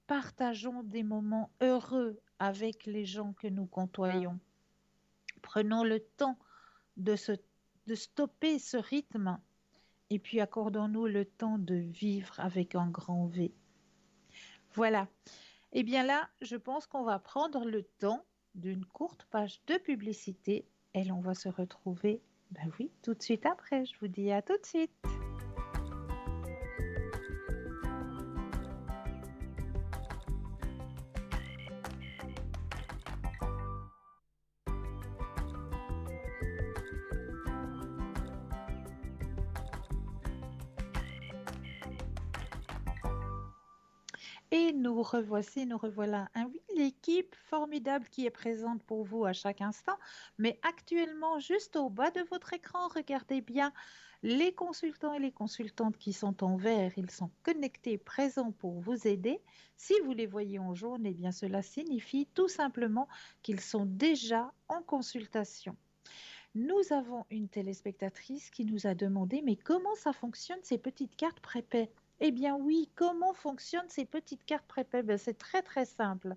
Partageons des moments heureux avec les gens que nous côtoyons. Prenons le temps de, se, de stopper ce rythme et puis accordons-nous le temps de vivre avec un grand V. Voilà. Et bien là, je pense qu'on va prendre le temps d'une courte page de publicité et l'on va se retrouver, ben oui, tout de suite après. Je vous dis à tout de suite. Et nous revoici, nous revoilà. Ah oui, l'équipe formidable qui est présente pour vous à chaque instant. Mais actuellement, juste au bas de votre écran, regardez bien les consultants et les consultantes qui sont en vert. Ils sont connectés, présents pour vous aider. Si vous les voyez en jaune, eh bien cela signifie tout simplement qu'ils sont déjà en consultation. Nous avons une téléspectatrice qui nous a demandé, mais comment ça fonctionne ces petites cartes prépaies? Eh bien oui, comment fonctionnent ces petites cartes prépaies? Ben, c'est très très simple.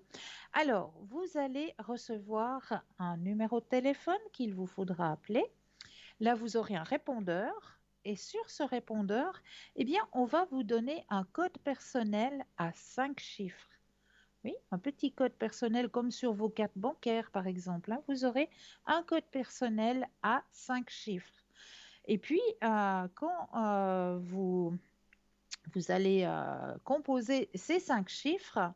Alors, vous allez recevoir un numéro de téléphone qu'il vous faudra appeler. Là, vous aurez un répondeur. Et sur ce répondeur, eh bien, on va vous donner un code personnel à 5 chiffres. Oui, un petit code personnel comme sur vos cartes bancaires, par exemple, hein. Vous aurez un code personnel à 5 chiffres. Et puis, quand vous allez composer ces 5 chiffres,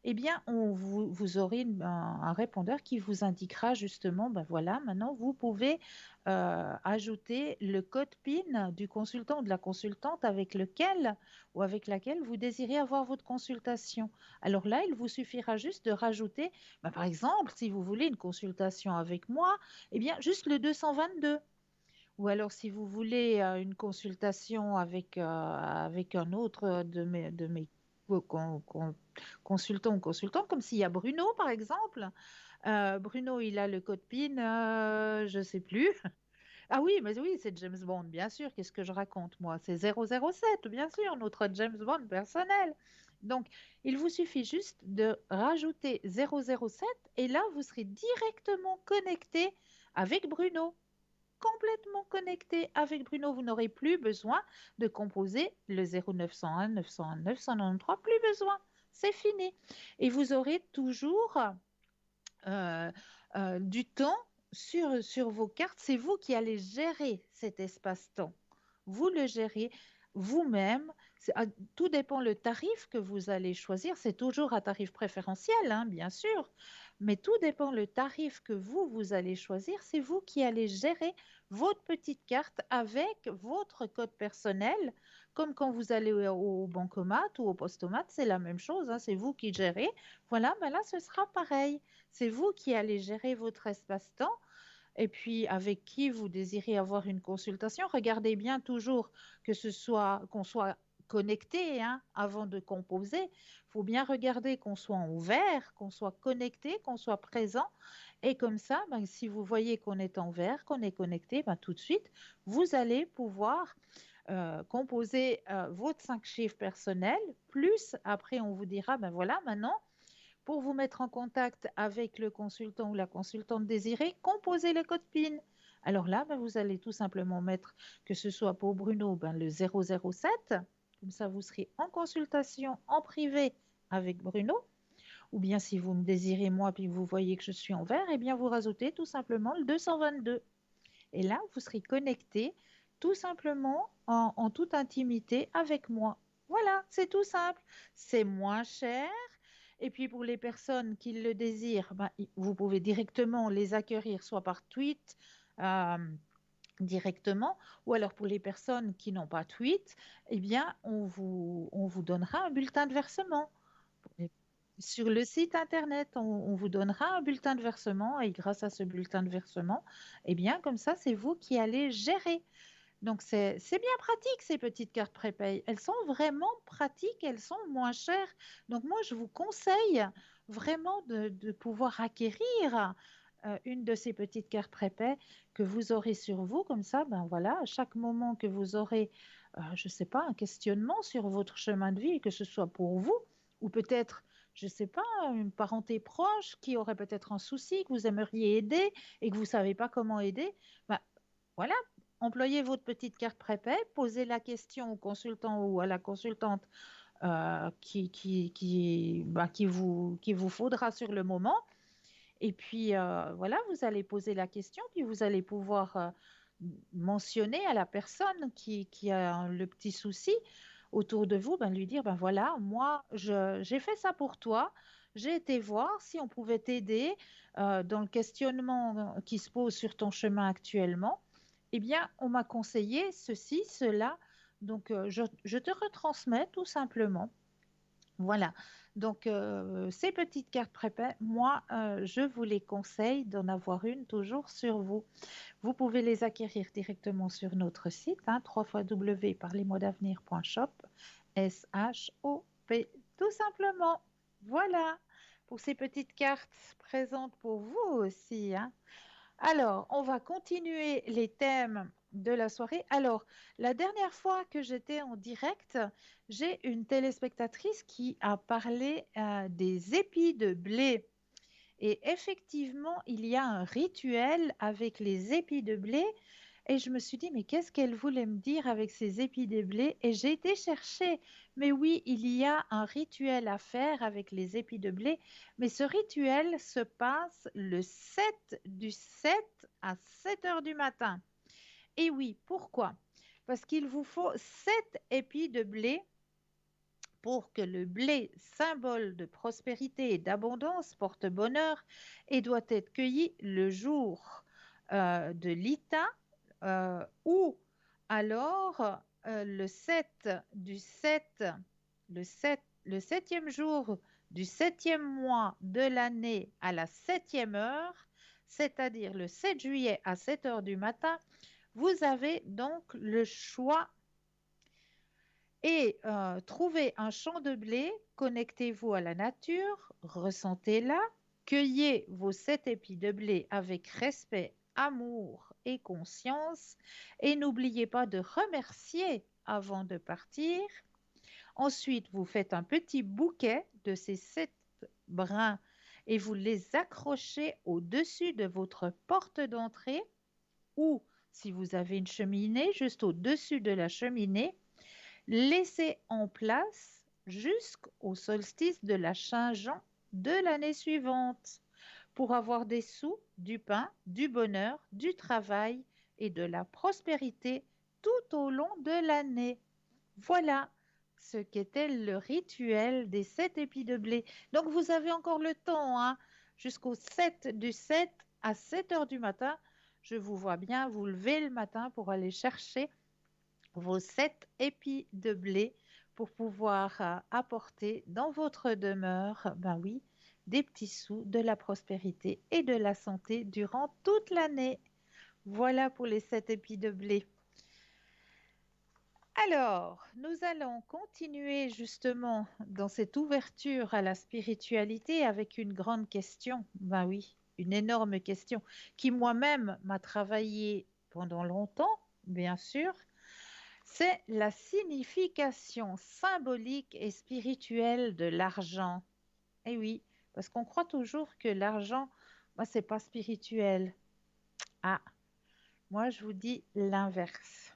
eh bien, vous aurez un répondeur qui vous indiquera justement, ben voilà, maintenant vous pouvez ajouter le code PIN du consultant ou de la consultante avec lequel ou avec laquelle vous désirez avoir votre consultation. Alors là, il vous suffira juste de rajouter, ben, par exemple, si vous voulez une consultation avec moi, eh bien, juste le 222. Ou alors, si vous voulez une consultation avec un autre de mes consultants ou consultantes, comme s'il y a Bruno, par exemple. Bruno, il a le code PIN, je ne sais plus. Ah oui, mais oui, c'est James Bond, bien sûr. Qu'est-ce que je raconte, moi? C'est 007, bien sûr, notre James Bond personnel. Donc, il vous suffit juste de rajouter 007 et là, vous serez directement connecté avec Bruno, complètement connecté avec Bruno. Vous n'aurez plus besoin de composer le 0901, 901, 993, plus besoin. C'est fini. Et vous aurez toujours du temps sur vos cartes. C'est vous qui allez gérer cet espace-temps. Vous le gérez vous-même. Tout dépend le tarif que vous allez choisir. C'est toujours un tarif préférentiel, hein, bien sûr. Mais tout dépend le tarif que vous allez choisir. C'est vous qui allez gérer votre petite carte avec votre code personnel. Comme quand vous allez au bancomat ou au postomat, c'est la même chose, hein, c'est vous qui gérez. Voilà, ben là, ce sera pareil. C'est vous qui allez gérer votre espace-temps et puis avec qui vous désirez avoir une consultation. Regardez bien toujours qu'on soit connecté, hein, avant de composer. Il faut bien regarder qu'on soit en vert, qu'on soit connecté, qu'on soit présent. Et comme ça, ben, si vous voyez qu'on est en vert, qu'on est connecté, ben, tout de suite, vous allez pouvoir composer votre 5 chiffres personnels. Plus après, on vous dira, ben voilà, maintenant, pour vous mettre en contact avec le consultant ou la consultante désirée, composez le code PIN. Alors là, ben, vous allez tout simplement mettre, que ce soit pour Bruno, ben, le 007. Comme ça, vous serez en consultation en privé avec Bruno. Ou bien si vous me désirez moi, puis vous voyez que je suis en vert, eh bien vous rajoutez tout simplement le 222. Et là, vous serez connecté tout simplement en toute intimité avec moi. Voilà, c'est tout simple. C'est moins cher. Et puis pour les personnes qui le désirent, ben, vous pouvez directement les acquérir soit par tweet euh, directement, ou alors pour les personnes qui n'ont pas tweet, eh bien on vous donnera un bulletin de versement. Sur le site internet, on vous donnera un bulletin de versement et grâce à ce bulletin de versement, eh bien comme ça, c'est vous qui allez gérer. Donc, c'est bien pratique, ces petites cartes prépaid. Elles sont vraiment pratiques, elles sont moins chères. Donc, moi, je vous conseille vraiment de pouvoir acquérir une de ces petites cartes prépaies que vous aurez sur vous, comme ça, ben voilà, à chaque moment que vous aurez, je ne sais pas, un questionnement sur votre chemin de vie, que ce soit pour vous, ou peut-être, je ne sais pas, une parenté proche qui aurait peut-être un souci, que vous aimeriez aider et que vous ne savez pas comment aider, ben voilà, employez votre petite carte prépay, posez la question au consultant ou à la consultante qui vous faudra sur le moment. Et puis, voilà, vous allez poser la question, puis vous allez pouvoir mentionner à la personne qui a le petit souci autour de vous, ben, lui dire, ben voilà, moi, j'ai fait ça pour toi. J'ai été voir si on pouvait t'aider dans le questionnement qui se pose sur ton chemin actuellement. Eh bien, on m'a conseillé ceci, cela. Donc, je te retransmets tout simplement. Voilà. Donc, ces petites cartes prépaies, moi, je vous les conseille d'en avoir une toujours sur vous. Vous pouvez les acquérir directement sur notre site, hein, www.parlesmodavenir.shop, S-H-O-P, tout simplement. Voilà, pour ces petites cartes présentes pour vous aussi, hein. Alors, on va continuer les thèmes de la soirée. Alors, la dernière fois que j'étais en direct, j'ai une téléspectatrice qui a parlé des épis de blé. Et effectivement, il y a un rituel avec les épis de blé. Et je me suis dit, mais qu'est-ce qu'elle voulait me dire avec ces épis de blé? Et j'ai été chercher. Mais oui, il y a un rituel à faire avec les épis de blé. Mais ce rituel se passe le 7 du 7 à 7 heures du matin. Et oui, pourquoi? Parce qu'il vous faut 7 épis de blé pour que le blé, symbole de prospérité et d'abondance, porte bonheur et doit être cueilli le jour de l'Ita ou alors le 7 du 7, le septième jour du septième mois de l'année à la septième heure, c'est-à-dire le 7 juillet à 7 heures du matin, vous avez donc le choix et trouvez un champ de blé, connectez-vous à la nature, ressentez-la, cueillez vos 7 épis de blé avec respect, amour et conscience et n'oubliez pas de remercier avant de partir. Ensuite, vous faites un petit bouquet de ces 7 brins et vous les accrochez au-dessus de votre porte d'entrée ou, si vous avez une cheminée, juste au-dessus de la cheminée. Laissez en place jusqu'au solstice de la Saint-Jean de l'année suivante pour avoir des sous, du pain, du bonheur, du travail et de la prospérité tout au long de l'année. Voilà ce qu'était le rituel des 7 épis de blé. Donc vous avez encore le temps, hein, jusqu'au 7 du 7 à 7 heures du matin. Je vous vois bien vous lever le matin pour aller chercher vos 7 épis de blé pour pouvoir apporter dans votre demeure, ben oui, des petits sous, de la prospérité et de la santé durant toute l'année. Voilà pour les 7 épis de blé. Alors, nous allons continuer justement dans cette ouverture à la spiritualité avec une grande question. Ben oui, une énorme question qui moi-même m'a travaillé pendant longtemps, bien sûr. C'est la signification symbolique et spirituelle de l'argent. Eh oui, parce qu'on croit toujours que l'argent, bah, c'est pas spirituel. Ah, moi je vous dis l'inverse.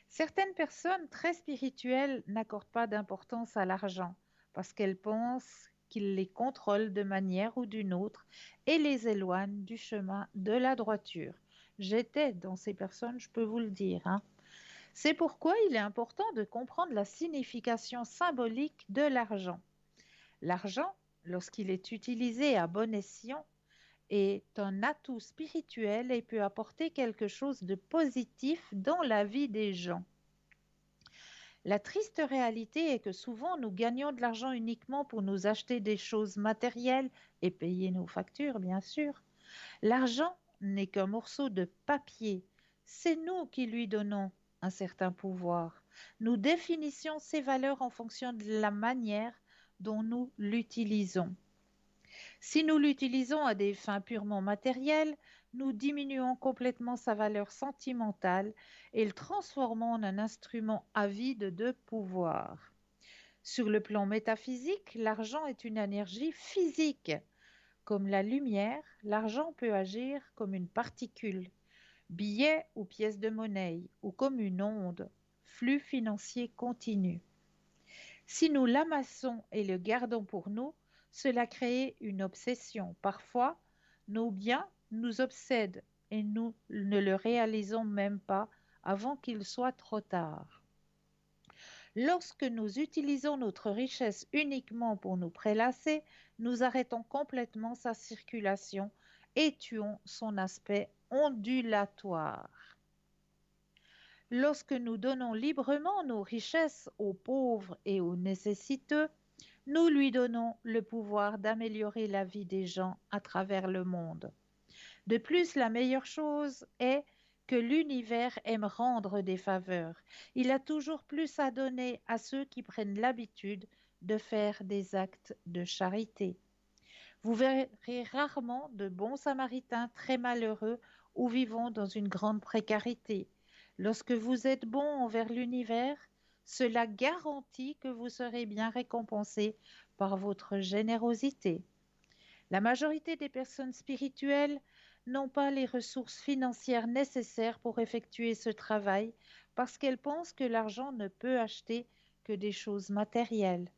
Certaines personnes très spirituelles n'accordent pas d'importance à l'argent parce qu'elles pensent qu'il les contrôle de manière ou d'une autre et les éloigne du chemin de la droiture. J'étais dans ces personnes, je peux vous le dire, hein. C'est pourquoi il est important de comprendre la signification symbolique de l'argent. L'argent, lorsqu'il est utilisé à bon escient, est un atout spirituel et peut apporter quelque chose de positif dans la vie des gens. La triste réalité est que souvent nous gagnons de l'argent uniquement pour nous acheter des choses matérielles et payer nos factures, bien sûr. L'argent n'est qu'un morceau de papier. C'est nous qui lui donnons un certain pouvoir. Nous définissions ses valeurs en fonction de la manière dont nous l'utilisons. Si nous l'utilisons à des fins purement matérielles, nous diminuons complètement sa valeur sentimentale et le transformons en un instrument avide de pouvoir. Sur le plan métaphysique, l'argent est une énergie physique. Comme la lumière, l'argent peut agir comme une particule, billet ou pièce de monnaie, ou comme une onde, flux financier continu. Si nous l'amassons et le gardons pour nous, cela crée une obsession. Parfois, nos biens nous obsèdent et nous ne le réalisons même pas avant qu'il soit trop tard. Lorsque nous utilisons notre richesse uniquement pour nous prélasser, nous arrêtons complètement sa circulation et tuons son aspect ondulatoire. Lorsque nous donnons librement nos richesses aux pauvres et aux nécessiteux, nous lui donnons le pouvoir d'améliorer la vie des gens à travers le monde. De plus, la meilleure chose est que l'univers aime rendre des faveurs. Il a toujours plus à donner à ceux qui prennent l'habitude de faire des actes de charité. Vous verrez rarement de bons samaritains très malheureux ou vivant dans une grande précarité. Lorsque vous êtes bon envers l'univers, cela garantit que vous serez bien récompensé par votre générosité. La majorité des personnes spirituelles n'ont pas les ressources financières nécessaires pour effectuer ce travail parce qu'elles pensent que l'argent ne peut acheter que des choses matérielles.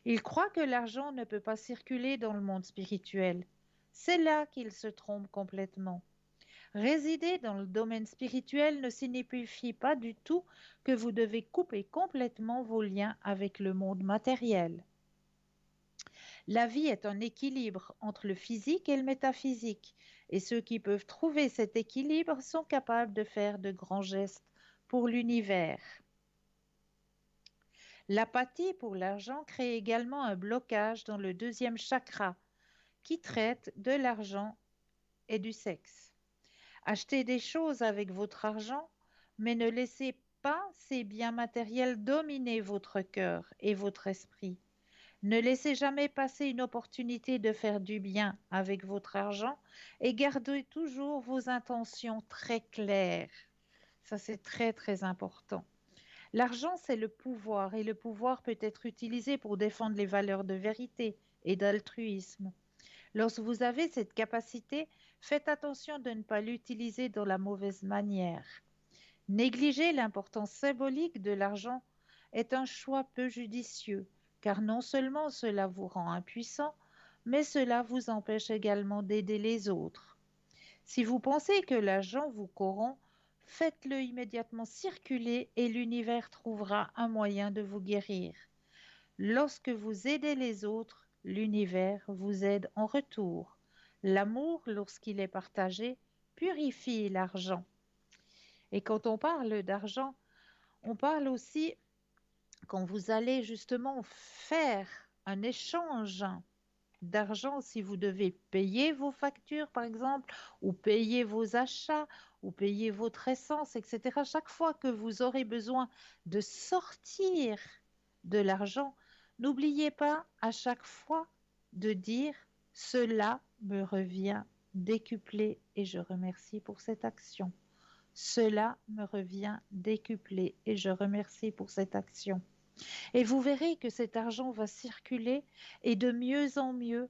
Ils croient que l'argent ne peut pas circuler dans le monde spirituel. C'est là qu'ils se trompent complètement. Résider dans le domaine spirituel ne signifie pas du tout que vous devez couper complètement vos liens avec le monde matériel. La vie est un équilibre entre le physique et le métaphysique, et ceux qui peuvent trouver cet équilibre sont capables de faire de grands gestes pour l'univers. L'apathie pour l'argent crée également un blocage dans le deuxième chakra, qui traite de l'argent et du sexe. Achetez des choses avec votre argent, mais ne laissez pas ces biens matériels dominer votre cœur et votre esprit. Ne laissez jamais passer une opportunité de faire du bien avec votre argent et gardez toujours vos intentions très claires. Ça, c'est très, très important. L'argent, c'est le pouvoir et le pouvoir peut être utilisé pour défendre les valeurs de vérité et d'altruisme. Lorsque vous avez cette capacité, faites attention de ne pas l'utiliser de la mauvaise manière. Négliger l'importance symbolique de l'argent est un choix peu judicieux, car non seulement cela vous rend impuissant, mais cela vous empêche également d'aider les autres. Si vous pensez que l'argent vous corrompt, faites-le immédiatement circuler et l'univers trouvera un moyen de vous guérir. Lorsque vous aidez les autres, l'univers vous aide en retour. L'amour, lorsqu'il est partagé, purifie l'argent. Et quand on parle d'argent, on parle aussi quand vous allez justement faire un échange d'argent, si vous devez payer vos factures, par exemple, ou payer vos achats, ou payer votre essence, etc. Chaque fois que vous aurez besoin de sortir de l'argent, n'oubliez pas à chaque fois de dire cela me revient décuplé et je remercie pour cette action. Cela me revient décuplé et je remercie pour cette action. Et vous verrez que cet argent va circuler et de mieux en mieux.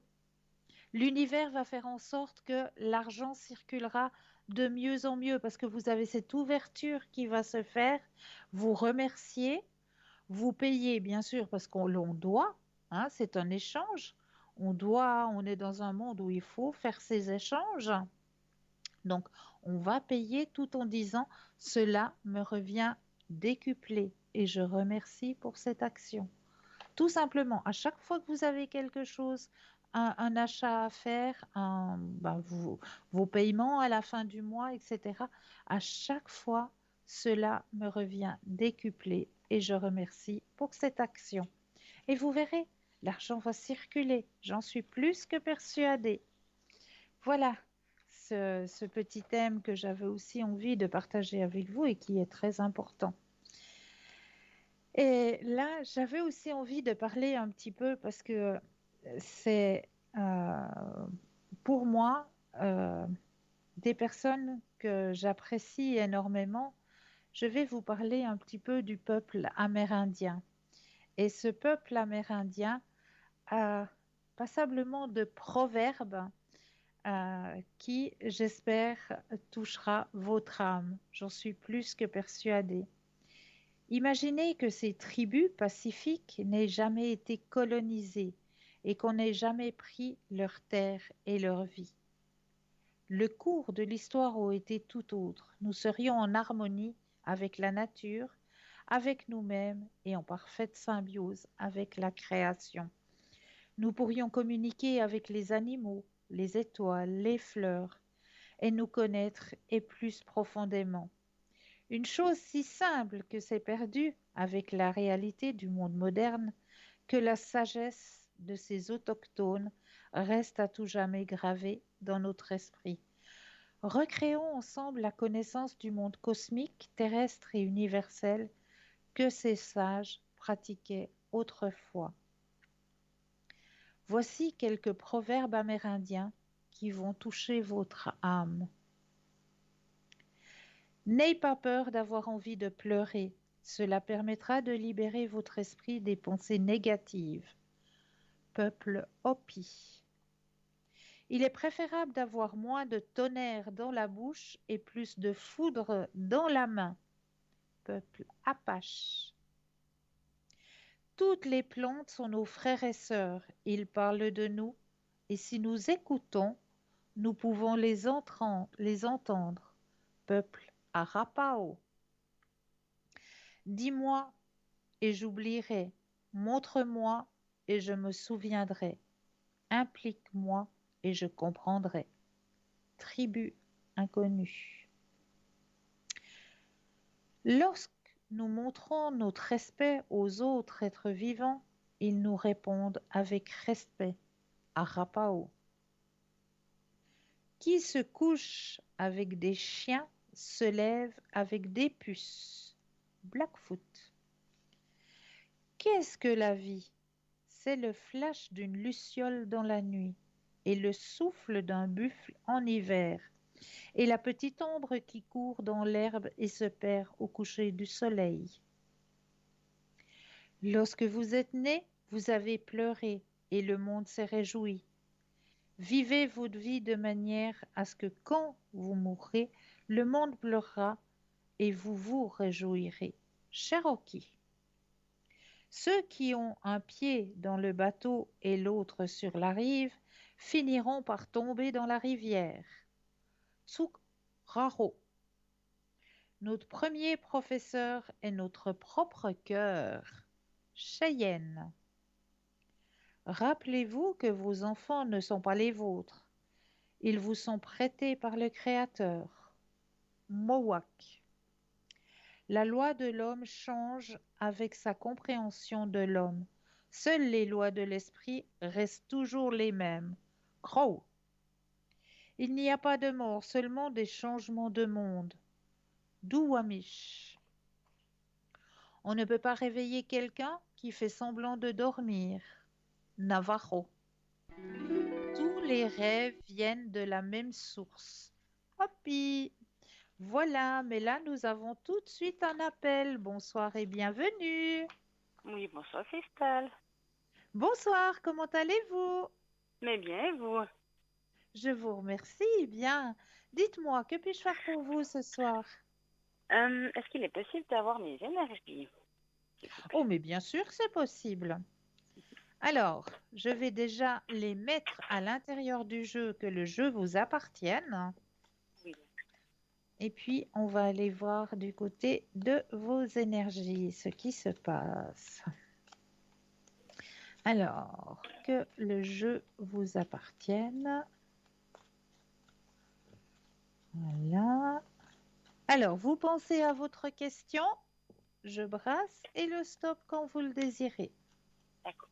L'univers va faire en sorte que l'argent circulera de mieux en mieux parce que vous avez cette ouverture qui va se faire. Vous remerciez, vous payez bien sûr parce qu'on l'on doit, hein, c'est un échange. On doit, on est dans un monde où il faut faire ces échanges. Donc, on va payer tout en disant cela me revient décuplé et je remercie pour cette action. Tout simplement, à chaque fois que vous avez quelque chose, un achat à faire, vos paiements à la fin du mois, etc., à chaque fois, cela me revient décuplé et je remercie pour cette action. Et vous verrez, l'argent va circuler, j'en suis plus que persuadée. Voilà ce petit thème que j'avais aussi envie de partager avec vous et qui est très important. Et là, j'avais aussi envie de parler un petit peu parce que c'est Euh, pour moi, des personnes que j'apprécie énormément, je vais vous parler un petit peu du peuple amérindien. Et ce peuple amérindien a passablement de proverbes qui, j'espère, touchera votre âme. J'en suis plus que persuadée. Imaginez que ces tribus pacifiques n'aient jamais été colonisées et qu'on n'ait jamais pris leurs terres et leur vie. Le cours de l'histoire aurait été tout autre. Nous serions en harmonie avec la nature, avec nous-mêmes et en parfaite symbiose avec la création. Nous pourrions communiquer avec les animaux, les étoiles, les fleurs et nous connaître et plus profondément. Une chose si simple que c'est perdu avec la réalité du monde moderne, que la sagesse de ces autochtones reste à tout jamais gravée dans notre esprit. Recréons ensemble la connaissance du monde cosmique, terrestre et universel que ces sages pratiquaient autrefois. Voici quelques proverbes amérindiens qui vont toucher votre âme. N'ayez pas peur d'avoir envie de pleurer. Cela permettra de libérer votre esprit des pensées négatives. Peuple Hopi. Il est préférable d'avoir moins de tonnerre dans la bouche et plus de foudre dans la main. Peuple Apache. Toutes les plantes sont nos frères et sœurs. Ils parlent de nous et si nous écoutons, nous pouvons les entendre. Peuple Arapao. Dis-moi et j'oublierai. Montre-moi et je me souviendrai. Implique-moi et je comprendrai. Tribu inconnue. Lorsque nous montrons notre respect aux autres êtres vivants, ils nous répondent avec respect. Arapao. Qui se couche avec des chiens se lève avec des puces. Blackfoot. Qu'est-ce que la vie? C'est le flash d'une luciole dans la nuit, et le souffle d'un buffle en hiver, et la petite ombre qui court dans l'herbe et se perd au coucher du soleil. Lorsque vous êtes né, vous avez pleuré, et le monde s'est réjoui. Vivez votre vie de manière à ce que quand vous mourrez, le monde pleurera et vous vous réjouirez. Cherokee. Ceux qui ont un pied dans le bateau et l'autre sur la rive finiront par tomber dans la rivière. Tsukraro. Notre premier professeur est notre propre cœur. Cheyenne. Rappelez-vous que vos enfants ne sont pas les vôtres. Ils vous sont prêtés par le Créateur. Mowak. La loi de l'homme change avec sa compréhension de l'homme. Seules les lois de l'esprit restent toujours les mêmes. Crow. Il n'y a pas de mort, seulement des changements de monde. Duwamish. On ne peut pas réveiller quelqu'un qui fait semblant de dormir. Navajo. Tous les rêves viennent de la même source. Hopi. Voilà, mais là nous avons tout de suite un appel. Bonsoir et bienvenue. Oui, bonsoir Christelle. Bonsoir, comment allez-vous? Mais bien, et vous? Je vous remercie. Bien. Dites-moi, que puis-je faire pour vous ce soir? Est-ce qu'il est possible d'avoir mes énergies? Oh, mais bien sûr que c'est possible. Alors, je vais déjà les mettre à l'intérieur du jeu, que le jeu vous appartienne. Oui. Et puis, on va aller voir du côté de vos énergies, ce qui se passe. Alors, que le jeu vous appartienne. Voilà. Alors, vous pensez à votre question, je brasse et le stop quand vous le désirez. D'accord.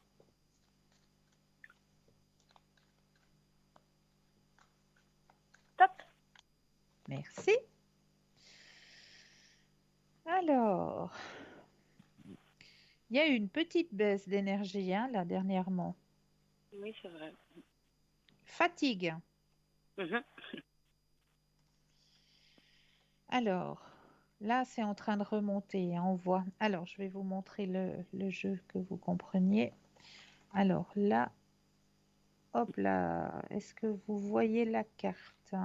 Stop. Merci. Alors, il y a eu une petite baisse d'énergie là dernièrement. Oui, c'est vrai. Fatigue. Mhm. Alors, là, c'est en train de remonter, hein, on voit. Alors, je vais vous montrer le jeu que vous compreniez. Alors, là, hop là, est-ce que vous voyez la carte?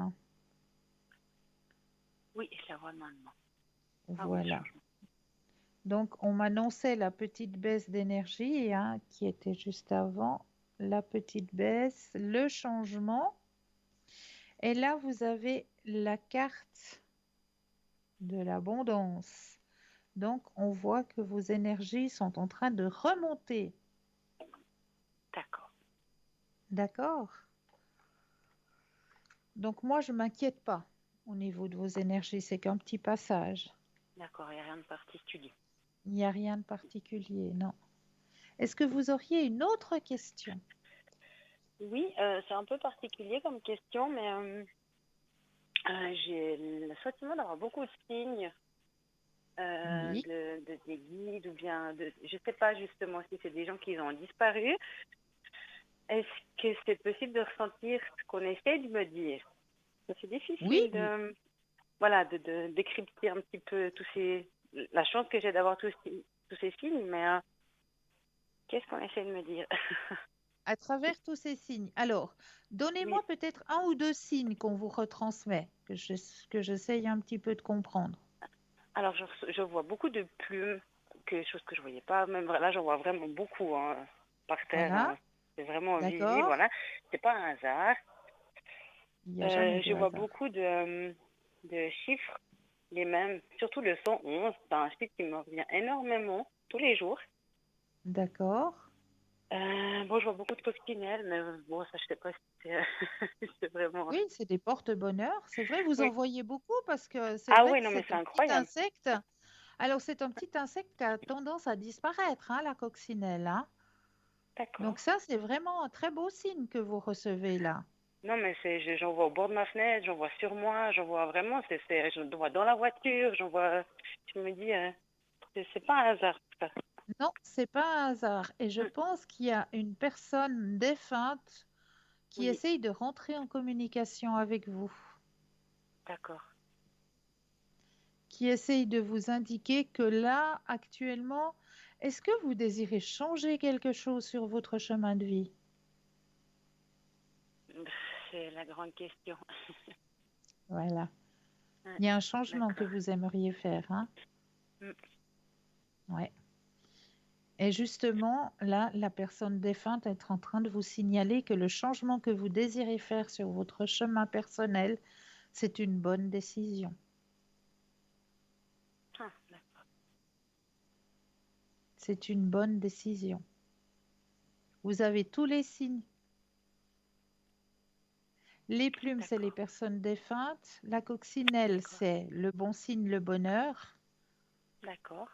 Oui, je la vois maintenant. Ah oui, Voilà. changement. Donc, on m'annonçait la petite baisse d'énergie, hein, qui était juste avant. La petite baisse, le changement. Et là, vous avez la carte de l'abondance. Donc, on voit que vos énergies sont en train de remonter. D'accord. D'accord? Donc, moi, je ne m'inquiète pas au niveau de vos énergies. C'est qu'un petit passage. D'accord, il n'y a rien de particulier. Il n'y a rien de particulier, non. Est-ce que vous auriez une autre question? Oui, c'est un peu particulier comme question, mais j'ai le sentiment d'avoir beaucoup de signes Oui. des guides ou bien je ne sais pas justement si c'est des gens qui ont disparu. Est-ce que c'est possible de ressentir ce qu'on essaie de me dire? C'est Oui, difficile voilà, de décrypter un petit peu la chance que j'ai d'avoir tous ces signes, mais qu'est-ce qu'on essaie de me dire? à travers tous ces signes. Alors, Oui. donnez-moi peut-être un ou deux signes qu'on vous retransmet, que j'essaye un petit peu de comprendre. Alors, je vois beaucoup de plumes, chose que je voyais pas. Même là, j'en vois vraiment beaucoup hein, par terre. Voilà, Hein. C'est vraiment visible, d'accord. voilà. C'est pas un hasard. Il n'y a jamais de Je vois hasard. beaucoup de chiffres, les mêmes, surtout le 111. C'est un chiffre qui me revient énormément tous les jours. D'accord. Bon, je vois beaucoup de coccinelles, mais bon, ça, je sais pas si c'est c'est vraiment. Oui, c'est des porte-bonheur. C'est vrai, vous en Oui. voyez beaucoup parce que c'est Ah vrai oui, que non, mais c'est c'est un petit incroyable. insecte. Alors, c'est un petit insecte qui a tendance à disparaître, hein, la coccinelle, hein. D'accord. Donc ça, c'est vraiment un très beau signe que vous recevez là. Non, mais j'en vois au bord de ma fenêtre, j'en vois sur moi, j'en vois vraiment, j'en vois dans la voiture, j'en vois. Je me dis, c'est pas un hasard, tout ça. Non, c'est pas un hasard. Et je Mm, pense qu'il y a une personne défunte qui oui, essaye de rentrer en communication avec vous, d'accord. qui essaye de vous indiquer que là, actuellement, est-ce que vous désirez changer quelque chose sur votre chemin de vie? C'est la grande question. Voilà. Ouais, Il y a un changement que d'accord. vous aimeriez faire, hein? Mm, Ouais. Et justement, là, la personne défunte est en train de vous signaler que le changement que vous désirez faire sur votre chemin personnel, c'est une bonne décision. ah, d'accord. C'est une bonne décision. Vous avez tous les signes. Les plumes, c'est les D'accord, personnes défuntes. La coccinelle, d'accord, c'est le bon signe, le bonheur. d'accord,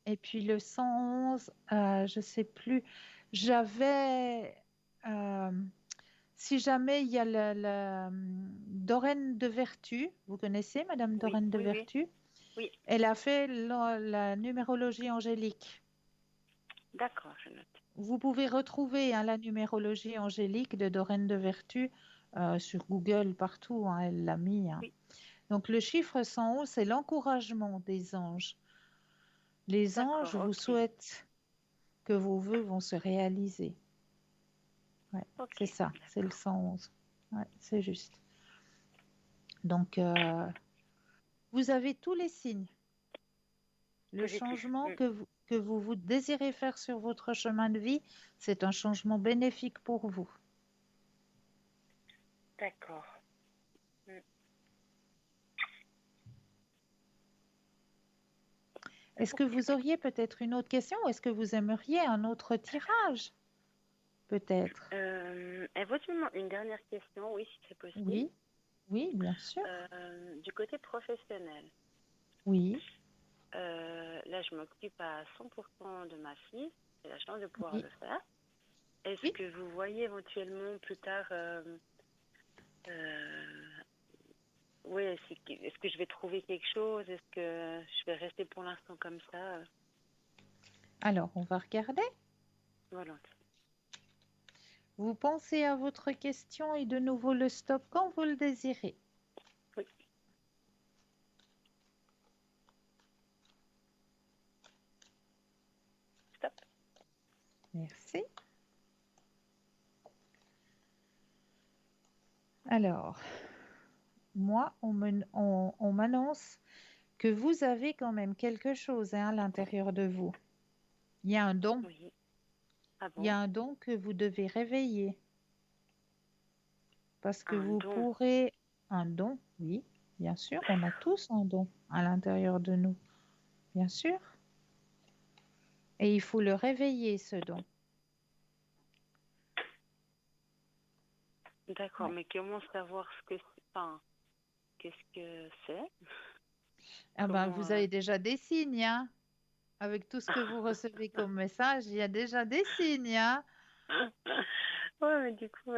Et puis le 111, je ne sais plus. J'avais, euh, si jamais il y a Dorène de Vertu, vous connaissez Madame oui, Dorène de oui, oui, Vertu? oui, Elle a fait la numérologie angélique. d'accord, je note. Vous pouvez retrouver hein, la numérologie angélique de Dorène de Vertu sur Google, partout, hein, elle l'a mis. Hein. Oui, Donc le chiffre 111, c'est l'encouragement des anges. Les anges d'accord, vous ok, souhaitent que vos vœux vont se réaliser. Ouais, c'est ok, ça, c'est le d'accord. 111. Ouais, c'est juste. Donc, vous avez tous les signes. Le Positif. changement Mm, que vous désirez faire sur votre chemin de vie, c'est un changement bénéfique pour vous. d'accord. Mm. Est-ce que vous auriez peut-être une autre question ou est-ce que vous aimeriez un autre tirage? Peut-être. Éventuellement, une dernière question, oui, si c'est possible. Oui, oui, bien sûr. Du côté professionnel, Oui, là, je m'occupe à 100% de ma fille. J'ai la chance de pouvoir oui, le faire. Est-ce oui. que vous voyez éventuellement plus tard, euh, oui, est-ce que je vais trouver quelque chose? Est-ce que je vais rester pour l'instant comme ça? Alors, on va regarder. Voilà. Vous pensez à votre question et de nouveau le stop quand vous le désirez. Oui. Stop. Merci. Alors, moi, on m'annonce que vous avez quand même quelque chose hein, à l'intérieur de vous. Il y a un don. Oui. Ah Il y bon? a un don que vous devez réveiller. Parce que Un vous don. pourrez... Un don, oui, bien sûr, on a tous un don à l'intérieur de nous, bien sûr. Et il faut le réveiller, ce don. D'accord, Ouais. mais comment savoir ce que c'est? Enfin, qu'est-ce que c'est? Ah ben, Comment vous avez déjà des signes, hein. Avec tout ce que vous recevez comme message, il y a déjà des signes, hein. Ouais, mais du coup,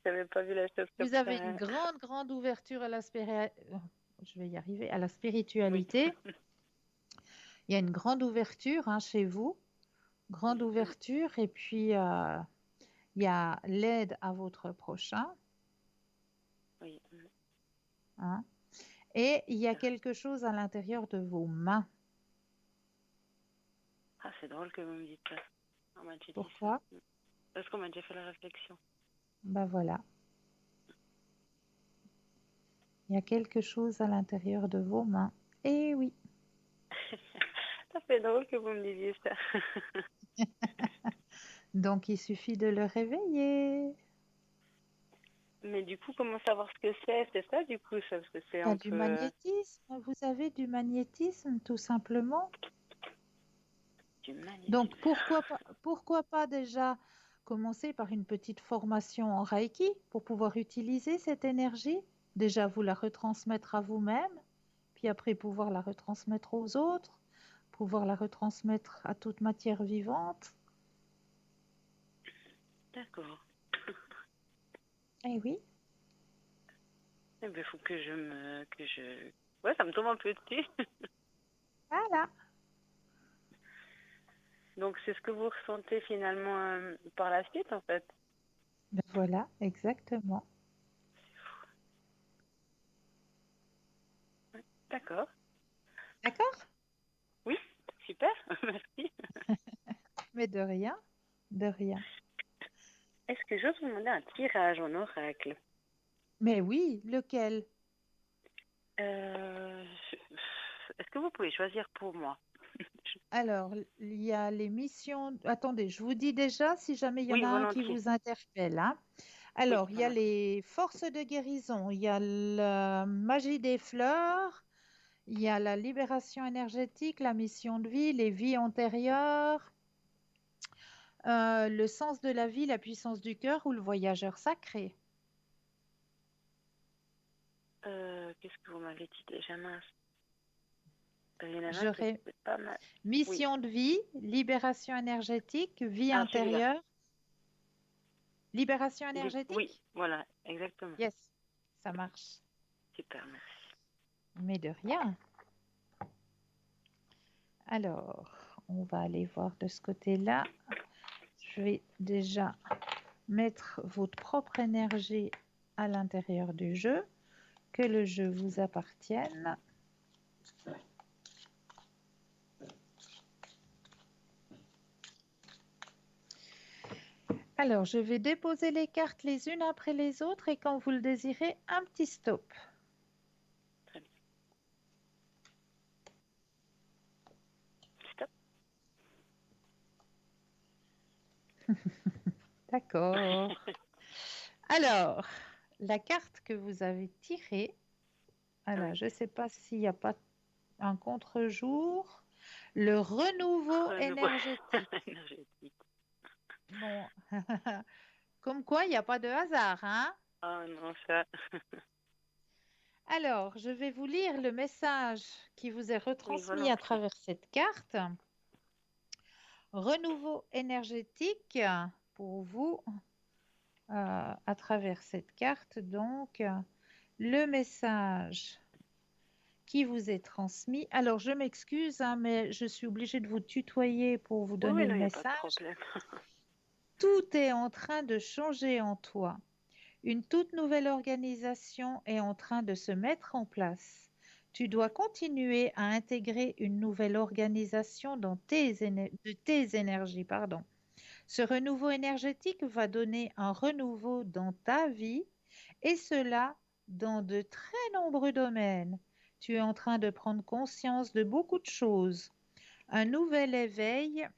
j'avais pas vu la chose comme Vous ça. avez une grande, grande ouverture à la je vais y arriver, à la Oui. spiritualité. Il y a une grande ouverture hein, chez vous, grande ouverture, et puis il y a l'aide à votre prochain, Oui. hein, et il y a quelque chose à l'intérieur de vos mains. Ah, c'est drôle que vous me dites ça. On m'a déjà dit ça. Pourquoi? Parce qu'on m'a déjà fait la réflexion. Ben voilà, il y a quelque chose à l'intérieur de vos mains. Eh oui. Ça fait drôle que vous me disiez ça. Donc il suffit de le réveiller. Mais du coup, comment savoir ce que c'est? C'est ça, du coup, ça, parce que c'est Il y a un du peu magnétisme, vous avez du magnétisme tout simplement. du magnétisme. Donc pourquoi pas déjà commencer par une petite formation en Reiki pour pouvoir utiliser cette énergie, déjà vous la retransmettre à vous-même, puis après pouvoir la retransmettre aux autres, pouvoir la retransmettre à toute matière vivante. D'accord. Eh oui, Eh ben, faut Ouais, ça me tombe un peu dessus. voilà. Donc, c'est ce que vous ressentez finalement par la suite, en fait. Ben voilà, exactement. D'accord. D'accord? Oui, super. Merci. Mais de rien, de rien. Est-ce que j'ose vous demander un tirage en oracle? Mais oui, lequel? Euh, Est-ce que vous pouvez choisir pour moi? Alors, il y a les missions. Attendez, je vous dis déjà si jamais il y en Oui, a un qui volontiers. vous interpelle, hein. Oui, Alors, il y a volontiers. les forces de guérison, il y a la magie des fleurs, il y a la libération énergétique, la mission de vie, les vies antérieures, le sens de la vie, la puissance du cœur ou le voyageur sacré. Qu'est-ce que vous m'avez dit déjà, mince? Il y en a un qui J'aurais était pas mal. Oui. mission de vie, libération énergétique, vie Ah, celui-là. intérieure, libération Oui, énergétique. voilà, exactement. Yes, ça marche. Super, merci. Mais de rien. Alors, on va aller voir de ce côté-là. Je vais déjà mettre votre propre énergie à l'intérieur du jeu, que le jeu vous appartienne. Alors, je vais déposer les cartes les unes après les autres et quand vous le désirez, un petit stop. Très bien. Stop. D'accord. Alors, la carte que vous avez tirée, alors Oui. je ne sais pas s'il n'y a pas un contre-jour, le renouveau Renouveau énergétique. énergétique. Bon, comme quoi, il n'y a pas de hasard, hein? Oh non, ça. Alors, je vais vous lire le message qui vous est Oui, retransmis à volontiers. travers cette carte. Renouveau énergétique pour vous à travers cette carte. Donc, le message qui vous est transmis. Alors, je m'excuse, hein, mais je suis obligée de vous tutoyer pour vous Oui, donner oui, le non, il n'y a pas de message. problème. Tout est en train de changer en toi. Une toute nouvelle organisation est en train de se mettre en place. Tu dois continuer à intégrer une nouvelle organisation dans de tes énergies, pardon. Ce renouveau énergétique va donner un renouveau dans ta vie et cela dans de très nombreux domaines. Tu es en train de prendre conscience de beaucoup de choses. Un nouvel éveil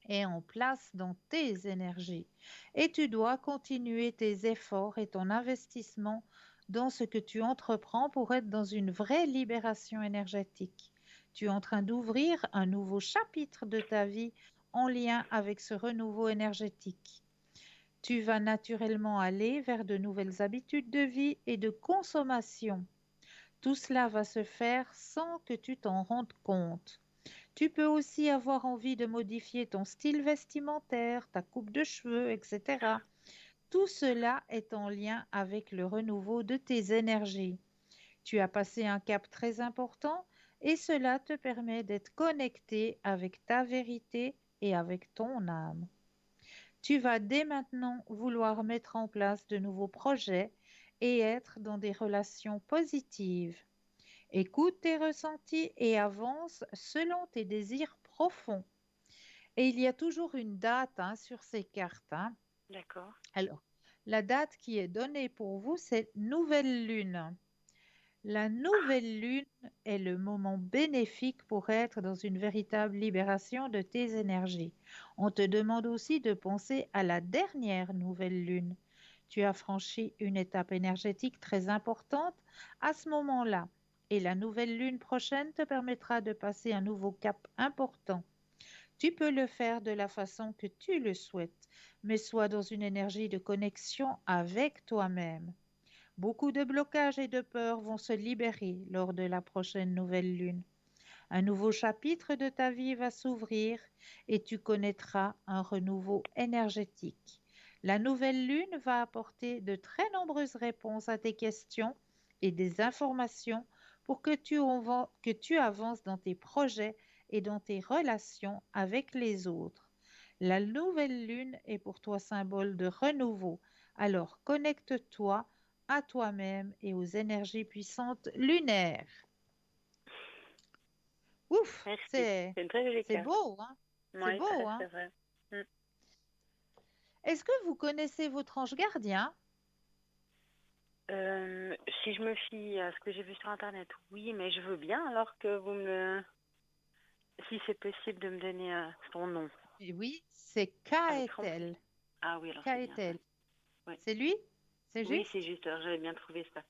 est en place dans tes énergies et tu dois continuer tes efforts et ton investissement dans ce que tu entreprends pour être dans une vraie libération énergétique. Tu es en train d'ouvrir un nouveau chapitre de ta vie en lien avec ce renouveau énergétique. Tu vas naturellement aller vers de nouvelles habitudes de vie et de consommation. Tout cela va se faire sans que tu t'en rendes compte. Tu peux aussi avoir envie de modifier ton style vestimentaire, ta coupe de cheveux, etc. Tout cela est en lien avec le renouveau de tes énergies. Tu as passé un cap très important et cela te permet d'être connecté avec ta vérité et avec ton âme. Tu vas dès maintenant vouloir mettre en place de nouveaux projets et être dans des relations positives. Écoute tes ressentis et avance selon tes désirs profonds. Et il y a toujours une date sur ces cartes. D'accord. Alors, la date qui est donnée pour vous, c'est nouvelle lune. La nouvelle lune est le moment bénéfique pour être dans une véritable libération de tes énergies. On te demande aussi de penser à la dernière nouvelle lune. Tu as franchi une étape énergétique très importante à ce moment-là et la nouvelle lune prochaine te permettra de passer un nouveau cap important. Tu peux le faire de la façon que tu le souhaites, mais sois dans une énergie de connexion avec toi-même. Beaucoup de blocages et de peurs vont se libérer lors de la prochaine nouvelle lune. Un nouveau chapitre de ta vie va s'ouvrir et tu connaîtras un renouveau énergétique. La nouvelle lune va apporter de très nombreuses réponses à tes questions et des informations pour que tu avances dans tes projets et dans tes relations avec les autres. La nouvelle lune est pour toi symbole de renouveau. Alors connecte-toi à toi-même et aux énergies puissantes lunaires. Ouf, Merci. C'est une très jolie c'est carte. beau, hein? C'est Oui, beau, très, hein? c'est vrai. Mm. Est-ce que vous connaissez votre ange gardien? Si je me fie à ce que j'ai vu sur Internet, oui, mais je veux bien alors que vous me... Si c'est possible de me donner son nom, Eh oui, c'est avec grand Kaetel. plaisir. Ah oui, alors c'est bien ça. Kaetel. Oui, C'est lui? C'est oui, c'est juste? juste, alors j'avais bien trouvé ça.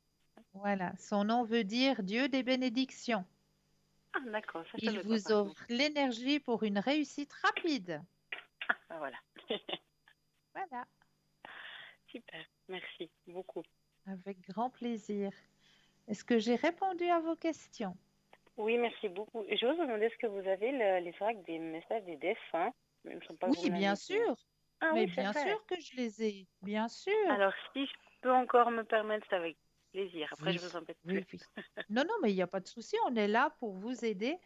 Voilà, son nom veut dire Dieu des bénédictions. Ah, d'accord, ça je Il savais pas vous par contre. offre l'énergie pour une réussite rapide. Ah, voilà. Voilà, Super, merci beaucoup. avec grand plaisir. Est-ce que j'ai répondu à vos questions? Oui, merci beaucoup. Je vous demander, est-ce que vous avez les avec des messages, des dessins? Il me semble pas que vous Oui, me bien l'avez dit, hein. sûr. Ah Mais oui, c'est bien vrai. sûr que je les ai. Bien sûr. Alors, si je peux encore me permettre, c'est avec plaisir. Après, je Oui, vous embête plus. oui, oui. Non, non, mais il n'y a pas de souci. On est là pour vous aider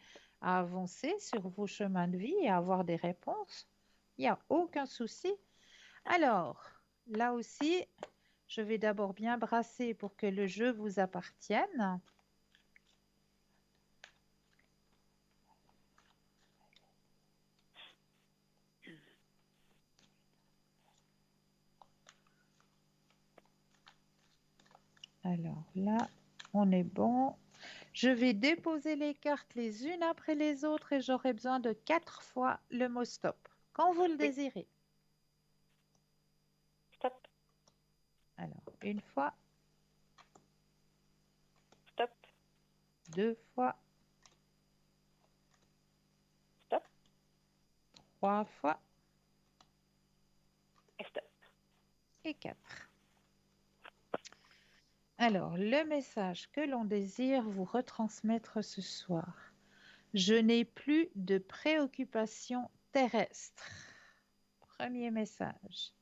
à avancer sur vos chemins de vie et à avoir des réponses. Il n'y a aucun souci. Alors, là aussi, je vais d'abord bien brasser pour que le jeu vous appartienne. Alors là, on est bon. Je vais déposer les cartes les unes après les autres et j'aurai besoin de 4 fois le mot stop, quand vous le Oui, désirez. stop, Alors, une fois, stop, 2 fois, stop 3 fois et stop. et 4. Alors, le message que l'on désire vous retransmettre ce soir. Je n'ai plus de préoccupations terrestres. Premier message.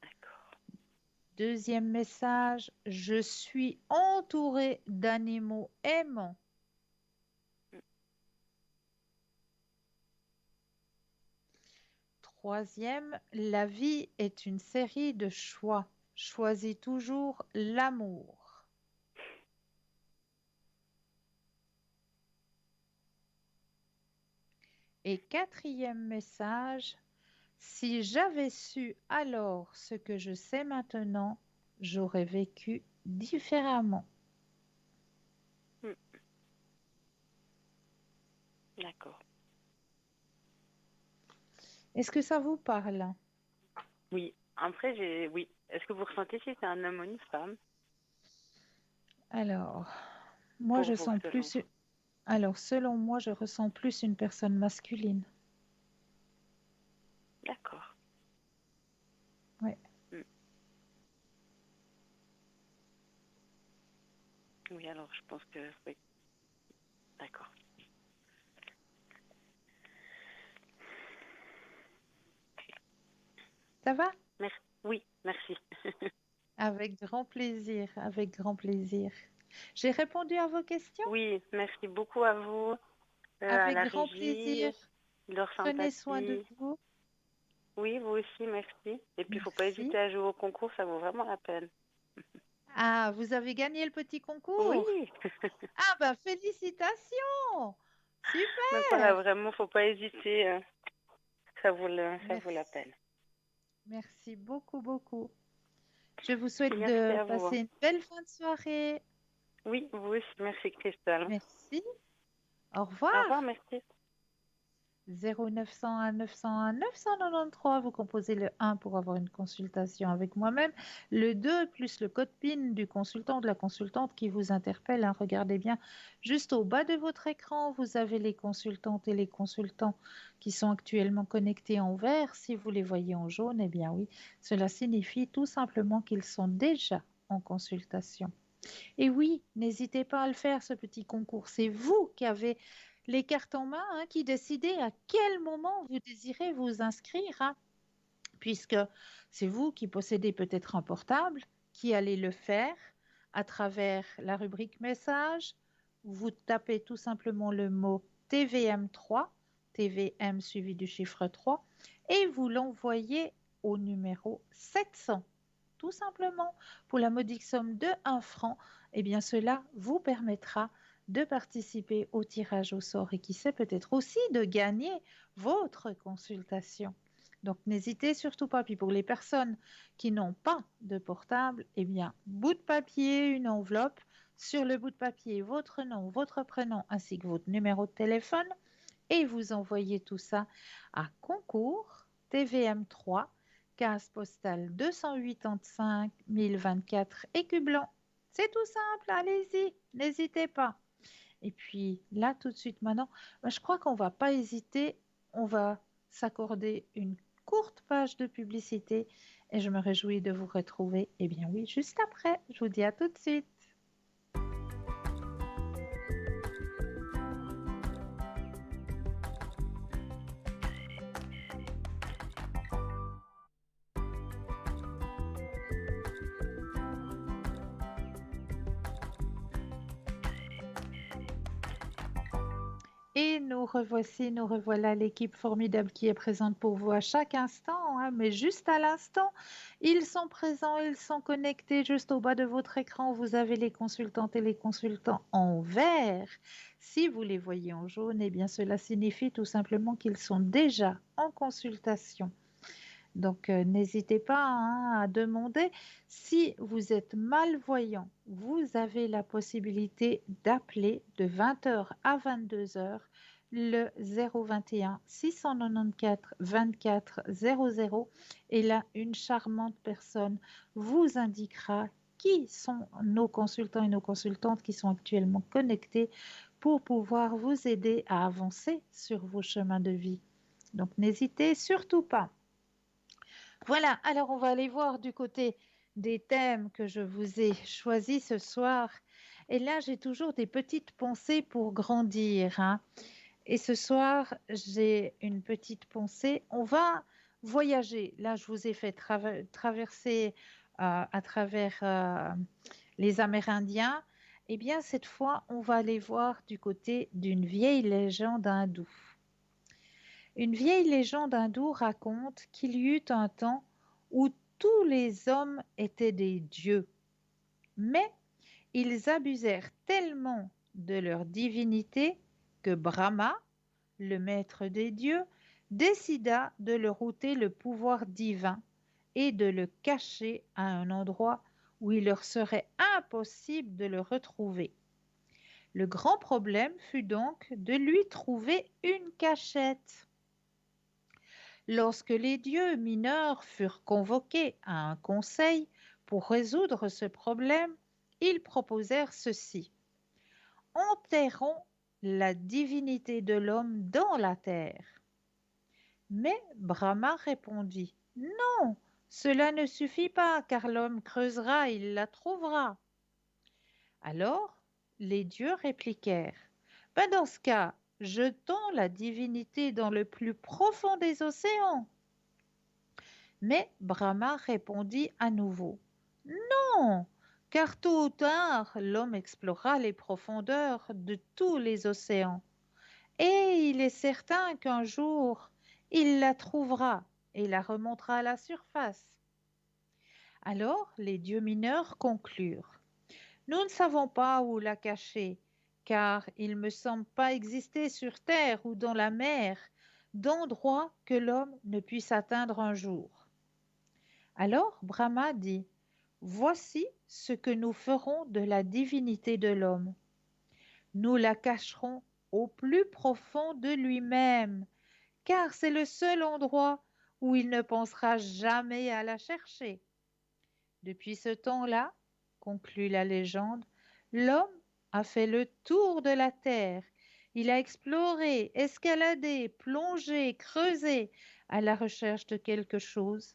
D'accord. Deuxième message, je suis entouré d'animaux aimants. troisième, la vie est une série de choix. Choisis toujours l'amour. Et quatrième message, si j'avais su alors ce que je sais maintenant, j'aurais vécu différemment. D'accord. Est-ce que ça vous parle? Oui. Après, oui. Est-ce que vous ressentez si c'est un homme ou une femme Alors, moi pour je vous, sens selon plus. vous? Alors, selon moi, je ressens plus une personne masculine. D'accord. Ouais. Oui, alors je pense que oui. D'accord. Ça va? Merci. Oui, merci. Avec grand plaisir, avec grand plaisir. J'ai répondu à vos questions? Oui, merci beaucoup à vous, à Avec la grand régie, plaisir. leur Prenez soin de sympathie. vous. Oui, vous aussi, merci. Et puis, il ne faut pas Merci. hésiter à jouer au concours, ça vaut vraiment la peine. Ah, vous avez gagné le petit concours? Oui. Ah, bah félicitations! Donc voilà, Super! vraiment, il ne faut pas hésiter. Ça vaut la Merci. peine. Merci beaucoup, beaucoup. Je vous souhaite Merci de à vous. passer une belle fin de soirée. Oui, vous aussi, merci Christelle. Merci. Au Au revoir, revoir. merci. 0901 901 993, vous composez le 1 pour avoir une consultation avec moi-même, le 2 plus le code PIN du consultant ou de la consultante qui vous interpelle. Regardez bien, juste au bas de votre écran, vous avez les consultantes et les consultants qui sont actuellement connectés en vert. Si vous les voyez en jaune, eh bien oui, cela signifie tout simplement qu'ils sont déjà en consultation. Et oui, n'hésitez pas à le faire, ce petit concours. C'est vous qui avez les cartes en main, qui décidez à quel moment vous désirez vous inscrire, puisque c'est vous qui possédez peut-être un portable, qui allez le faire à travers la rubrique message. Vous tapez tout simplement le mot TVM3, TVM suivi du chiffre 3, et vous l'envoyez au numéro 700 tout simplement pour la modique somme de 1 franc, eh bien cela vous permettra de participer au tirage au sort et qui sait peut-être aussi de gagner votre consultation. Donc n'hésitez surtout pas. Puis pour les personnes qui n'ont pas de portable, eh bien bout de papier, une enveloppe, sur le bout de papier votre nom, votre prénom ainsi que votre numéro de téléphone et vous envoyez tout ça à concours TVM3 case postale 285 024 Écu Blanc. C'est tout simple, allez-y, n'hésitez pas. Et puis là, tout de suite maintenant, je crois qu'on ne va pas hésiter, on va s'accorder une courte page de publicité et je me réjouis de vous retrouver. Eh bien oui, juste après, je vous dis à tout de suite. Et nous revoici, nous revoilà l'équipe formidable qui est présente pour vous à chaque instant, mais juste à l'instant, ils sont présents, ils sont connectés juste au bas de votre écran. Vous avez les consultantes et les consultants en vert. Si vous les voyez en jaune, eh bien cela signifie tout simplement qu'ils sont déjà en consultation. Donc, n'hésitez pas à demander. Si vous êtes malvoyant, vous avez la possibilité d'appeler de 20h à 22h le 021 694 24 00 et là, une charmante personne vous indiquera qui sont nos consultants et nos consultantes qui sont actuellement connectés pour pouvoir vous aider à avancer sur vos chemins de vie. Donc, n'hésitez surtout pas. Voilà, alors on va aller voir du côté des thèmes que je vous ai choisis ce soir. Et là, j'ai toujours des petites pensées pour grandir. Et ce soir, j'ai une petite pensée. On va voyager. Là, je vous ai fait traverser à travers les Amérindiens. Eh bien, cette fois, on va aller voir du côté d'une vieille légende hindoue. Une vieille légende hindoue raconte qu'il y eut un temps où tous les hommes étaient des dieux, mais ils abusèrent tellement de leur divinité que Brahma, le maître des dieux, décida de leur ôter le pouvoir divin et de le cacher à un endroit où il leur serait impossible de le retrouver. Le grand problème fut donc de lui trouver une cachette. Lorsque les dieux mineurs furent convoqués à un conseil pour résoudre ce problème, ils proposèrent ceci: enterrons la divinité de l'homme dans la terre. Mais Brahma répondit: non, cela ne suffit pas, car l'homme creusera, il la trouvera. Alors les dieux répliquèrent: ben dans ce cas, jetons la divinité dans le plus profond des océans. Mais Brahma répondit à nouveau: non, car tôt ou tard, l'homme explorera les profondeurs de tous les océans, et il est certain qu'un jour, il la trouvera et la remontera à la surface. Alors les dieux mineurs conclurent: nous ne savons pas où la cacher, car il ne me semble pas exister sur terre ou dans la mer d'endroit que l'homme ne puisse atteindre un jour. Alors Brahma dit: voici ce que nous ferons de la divinité de l'homme. Nous la cacherons au plus profond de lui-même, car c'est le seul endroit où il ne pensera jamais à la chercher. Depuis ce temps-là, conclut la légende, l'homme a fait le tour de la terre. Il a exploré, escaladé, plongé, creusé à la recherche de quelque chose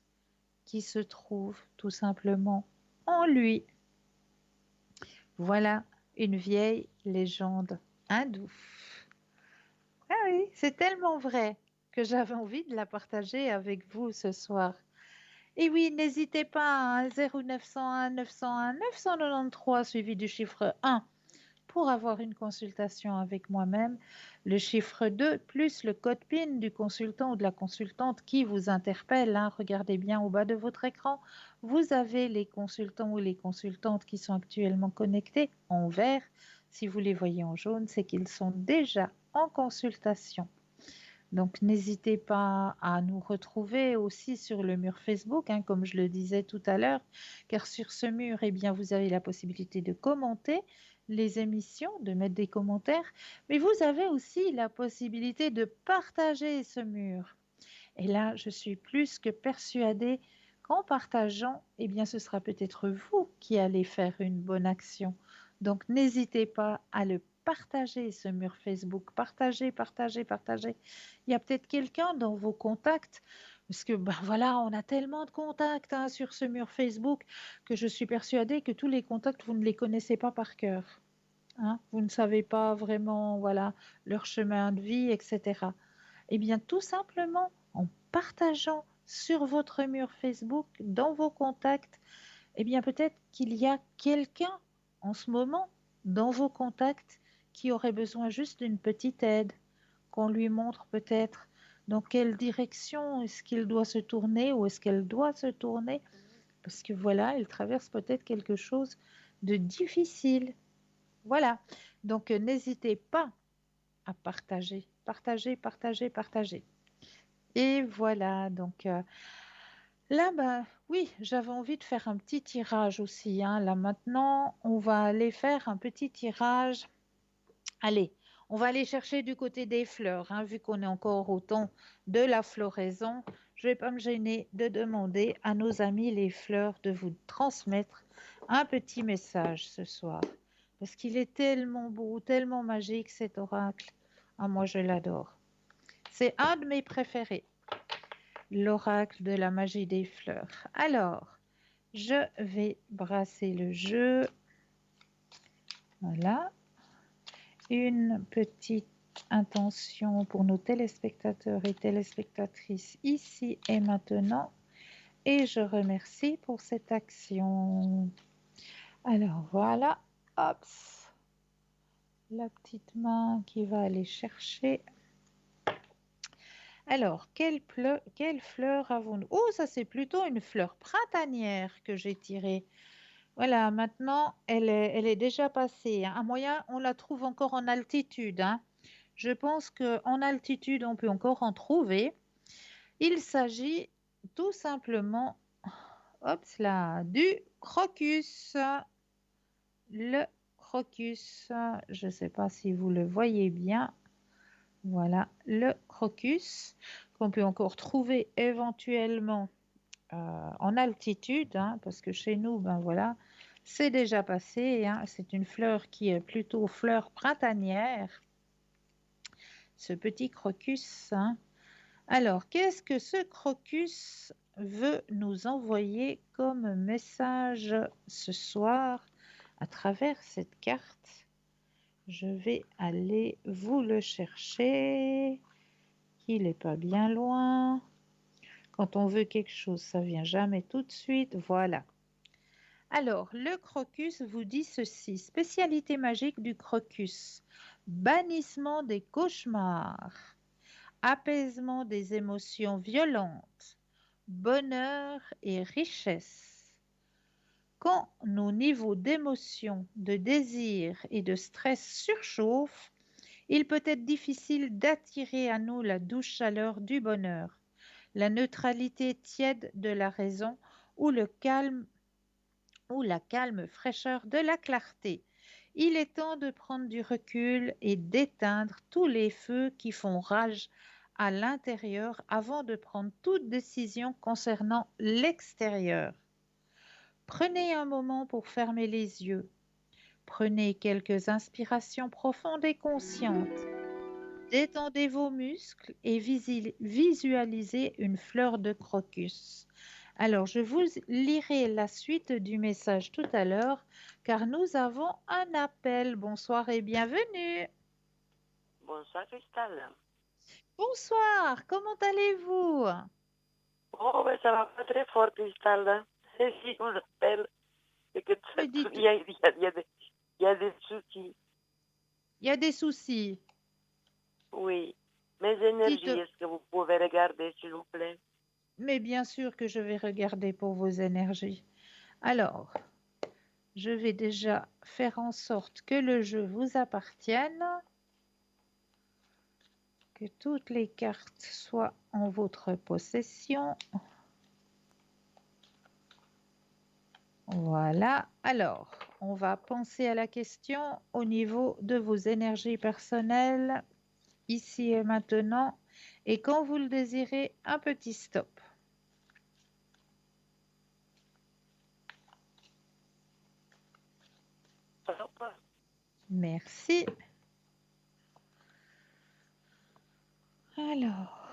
qui se trouve tout simplement en lui. Voilà une vieille légende hindoue. Ah oui, c'est tellement vrai que j'avais envie de la partager avec vous ce soir. Et oui, n'hésitez pas à 0901 901 993 suivi du chiffre 1 pour avoir une consultation avec moi-même, le chiffre 2 plus le code PIN du consultant ou de la consultante qui vous interpelle. Regardez bien au bas de votre écran, vous avez les consultants ou les consultantes qui sont actuellement connectés en vert. Si vous les voyez en jaune, c'est qu'ils sont déjà en consultation. Donc, n'hésitez pas à nous retrouver aussi sur le mur Facebook, comme je le disais tout à l'heure, car sur ce mur, eh bien, vous avez la possibilité de commenter les émissions, de mettre des commentaires, mais vous avez aussi la possibilité de partager ce mur. Et là, je suis plus que persuadée qu'en partageant, eh bien, ce sera peut-être vous qui allez faire une bonne action. Donc, n'hésitez pas à le partager, ce mur Facebook. Partagez, partagez, partagez. Il y a peut-être quelqu'un dans vos contacts, parce que voilà, on a tellement de contacts sur ce mur Facebook que je suis persuadée que tous les contacts, vous ne les connaissez pas par cœur. Vous ne savez pas vraiment, voilà, leur chemin de vie, etc. Eh bien, tout simplement, en partageant sur votre mur Facebook, dans vos contacts, eh bien, peut-être qu'il y a quelqu'un en ce moment dans vos contacts qui aurait besoin juste d'une petite aide, qu'on lui montre peut-être dans quelle direction est-ce qu'il doit se tourner ou est-ce qu'elle doit se tourner, parce que voilà, elle traverse peut-être quelque chose de difficile. Voilà, donc n'hésitez pas à partager, partager, partager, partager. Et voilà, donc là, oui, j'avais envie de faire un petit tirage aussi. Là maintenant, on va aller faire un petit tirage. Allez, on va aller chercher du côté des fleurs, vu qu'on est encore au temps de la floraison. Je ne vais pas me gêner de demander à nos amis les fleurs de vous transmettre un petit message ce soir. Parce qu'il est tellement beau, tellement magique cet oracle. Moi, je l'adore. C'est un de mes préférés, l'oracle de la magie des fleurs. Alors, je vais brasser le jeu. Voilà. Une petite intention pour nos téléspectateurs et téléspectatrices ici et maintenant. Et je remercie pour cette action. Alors voilà, hop, la petite main qui va aller chercher. Alors, quelle fleur avons-nous? Oh, ça c'est plutôt une fleur printanière que j'ai tirée. Voilà, maintenant elle est déjà passée, hein. À moyen, on la trouve encore en altitude, hein. Je pense qu'en altitude, on peut encore en trouver. Il s'agit tout simplement, hop là, du crocus. Le crocus, je ne sais pas si vous le voyez bien. Voilà, le crocus qu'on peut encore trouver éventuellement en altitude, hein, parce que chez nous, ben voilà, c'est déjà passé, hein. C'est une fleur qui est plutôt fleur printanière, ce petit crocus, hein. Alors, qu'est-ce que ce crocus veut nous envoyer comme message ce soir à travers cette carte? Je vais aller vous le chercher, qu'il n'est pas bien loin. Quand on veut quelque chose, ça vient jamais tout de suite. Voilà. Alors, le crocus vous dit ceci. Spécialité magique du crocus. Bannissement des cauchemars. Apaisement des émotions violentes. Bonheur et richesse. Quand nos niveaux d'émotion, de désir et de stress surchauffent, il peut être difficile d'attirer à nous la douce chaleur du bonheur, la neutralité tiède de la raison ou le calme ou la calme fraîcheur de la clarté. Il est temps de prendre du recul et d'éteindre tous les feux qui font rage à l'intérieur avant de prendre toute décision concernant l'extérieur. Prenez un moment pour fermer les yeux. Prenez quelques inspirations profondes et conscientes. Détendez vos muscles et visualisez une fleur de crocus. Alors, je vous lirai la suite du message tout à l'heure, car nous avons un appel. Bonsoir et bienvenue. Bonsoir, Cristal. Bonsoir, comment allez-vous? Oh, ben, ça va pas très fort, Cristal. Et si on l'appelle, c'est que Me dites, il y a des soucis. il y a des soucis. Oui. Mes Dites, énergies, est-ce que vous pouvez regarder, s'il vous plaît? mais bien sûr que je vais regarder pour vos énergies. Alors, je vais déjà faire en sorte que le jeu vous appartienne, que toutes les cartes soient en votre possession. Voilà. Alors, on va penser à la question au niveau de vos énergies personnelles, ici et maintenant, et quand vous le désirez, un petit stop. Merci. Alors,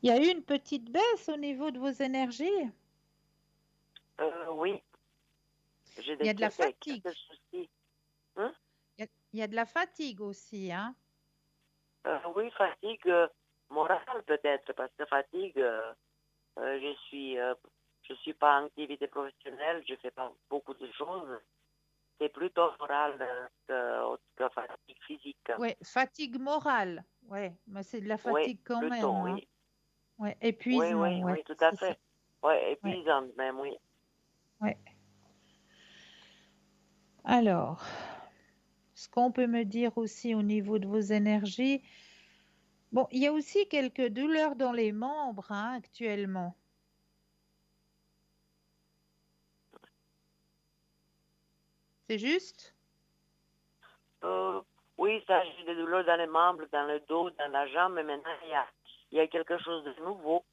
il y a eu une petite baisse au niveau de vos énergies. Oui. J'ai Il y a de la fatigue. quelques soucis. Hein? Il y a de la fatigue aussi, hein? Oui, fatigue morale peut-être, parce que fatigue, je suis pas en activité professionnelle, je fais pas beaucoup de choses. C'est plutôt moral que fatigue physique. Oui, fatigue morale. Oui, mais c'est de la Oui, fatigue quand plutôt, même, hein? oui. Ouais, Oui, épuisement, oui, ouais, oui, tout à c'est ça. fait. Oui, Ouais, épuisante même, oui. ouais. Alors, ce qu'on peut me dire aussi au niveau de vos énergies, bon, il y a aussi quelques douleurs dans les membres, hein, actuellement. C'est juste? Euh, oui, ça, j'ai des douleurs dans les membres, dans le dos, dans la jambe, mais maintenant, il y a quelque chose de nouveau.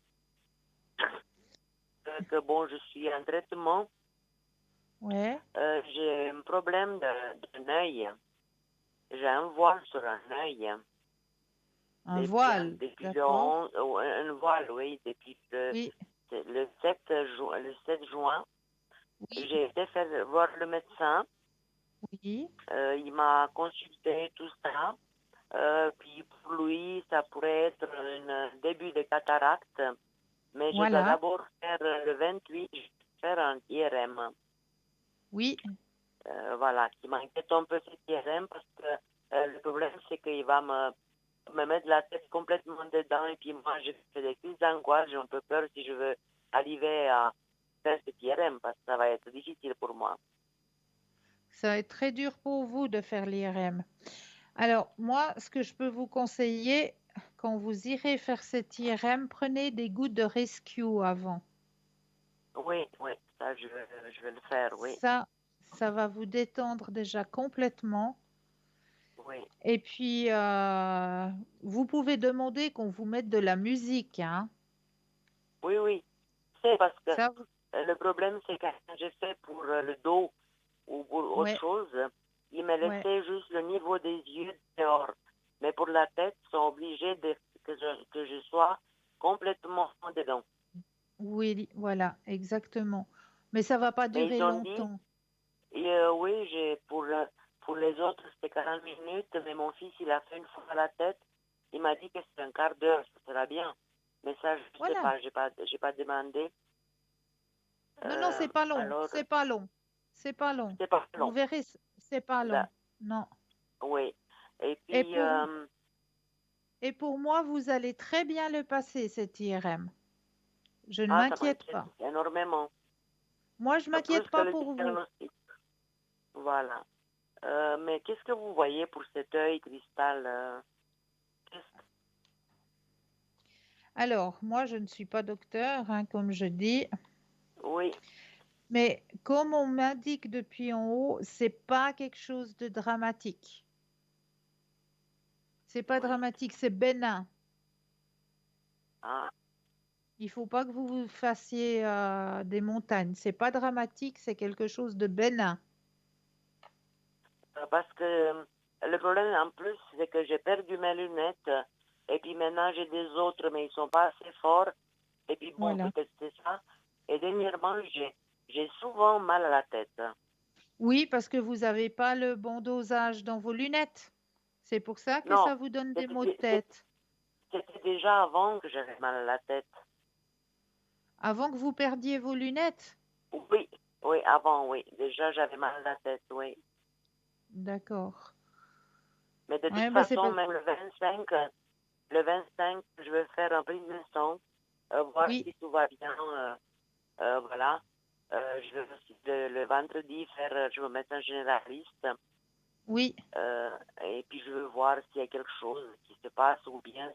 Que bon, je suis en traitement. Ouais, J'ai un problème d'un œil. J'ai un voile sur un œil. un voile, Depuis le d'accord. 11, un voile, oui, depuis Oui, le 7 juin. oui, J'ai été faire voir le médecin. oui. Il m'a consulté, tout ça. Puis pour lui, ça pourrait être un début de cataracte. Mais je dois Voilà, d'abord faire le 28, je vais faire un IRM. oui, Voilà, qui m'inquiète un peu cet IRM parce que le problème, c'est qu'il va me mettre la tête complètement dedans et puis moi, je fais des crises d'angoisse, j'ai un peu peur si je veux arriver à faire cet IRM parce que ça va être difficile pour moi. Ça va être très dur pour vous de faire l'IRM. Alors, moi, ce que je peux vous conseiller, quand vous irez faire cet IRM, prenez des gouttes de rescue avant. Oui, ça, je vais le faire, oui, Ça va vous détendre déjà complètement. oui, Et puis, vous pouvez demander qu'on vous mette de la musique, hein. oui. C'est parce que Ça, vous- le problème, c'est que quand j'ai fait pour le dos ou pour autre ouais, chose, il me ouais. laissait juste le niveau des yeux dehors. Mais pour la tête, ils sont obligés que je sois complètement dedans. Oui, voilà, exactement. Mais ça va pas Mais durer ils ont dit, longtemps. et, oui, pour les autres, c'était 40 minutes, mais mon fils, il a fait une fois la tête. Il m'a dit que c'est un quart d'heure, ça sera bien. Mais ça, je ne sais Voilà. pas, j'ai pas demandé. Non, c'est pas long, Alors, c'est pas long, c'est pas long. c'est pas Vous long. verrez, c'est pas long. Là, Non. oui. Et Et puis, pour, et pour moi, vous allez très bien le passer, cet IRM. Je ne ça m'inquiète m'inquiète pas. énormément. Moi, je Plus m'inquiète que pas le pour vous. diagnostic. Voilà. Mais qu'est-ce que vous voyez pour cet œil cristal Alors, moi, je ne suis pas docteur, hein, comme je dis, Oui, mais comme on m'indique depuis en haut, c'est pas quelque chose de dramatique. C'est pas oui. dramatique, c'est bénin. Ah, Il faut pas que vous vous fassiez des montagnes. C'est pas dramatique, c'est quelque chose de bénin. parce que le problème en plus, c'est que j'ai perdu mes lunettes. Et puis maintenant, j'ai des autres, mais ils sont pas assez forts. Et puis bon, Voilà. peut-être c'est ça. Et dernièrement, j'ai souvent mal à la tête. Oui, parce que vous n'avez pas le bon dosage dans vos lunettes. C'est pour ça que Non, ça vous donne des maux de c'était tête. c'était déjà avant que j'avais mal à la tête. Avant que vous perdiez vos lunettes. Oui, oui, avant, oui. Déjà, j'avais mal à la tête, oui. D'accord. Mais de toute Ouais, ben c'est façon, pas... même le 25, je vais faire un prise de sang, voir Oui, si tout va bien. Voilà. Je vais aussi le vendredi faire, je vais mettre un généraliste. oui. Et puis je veux voir s'il y a quelque chose qui se passe ou bien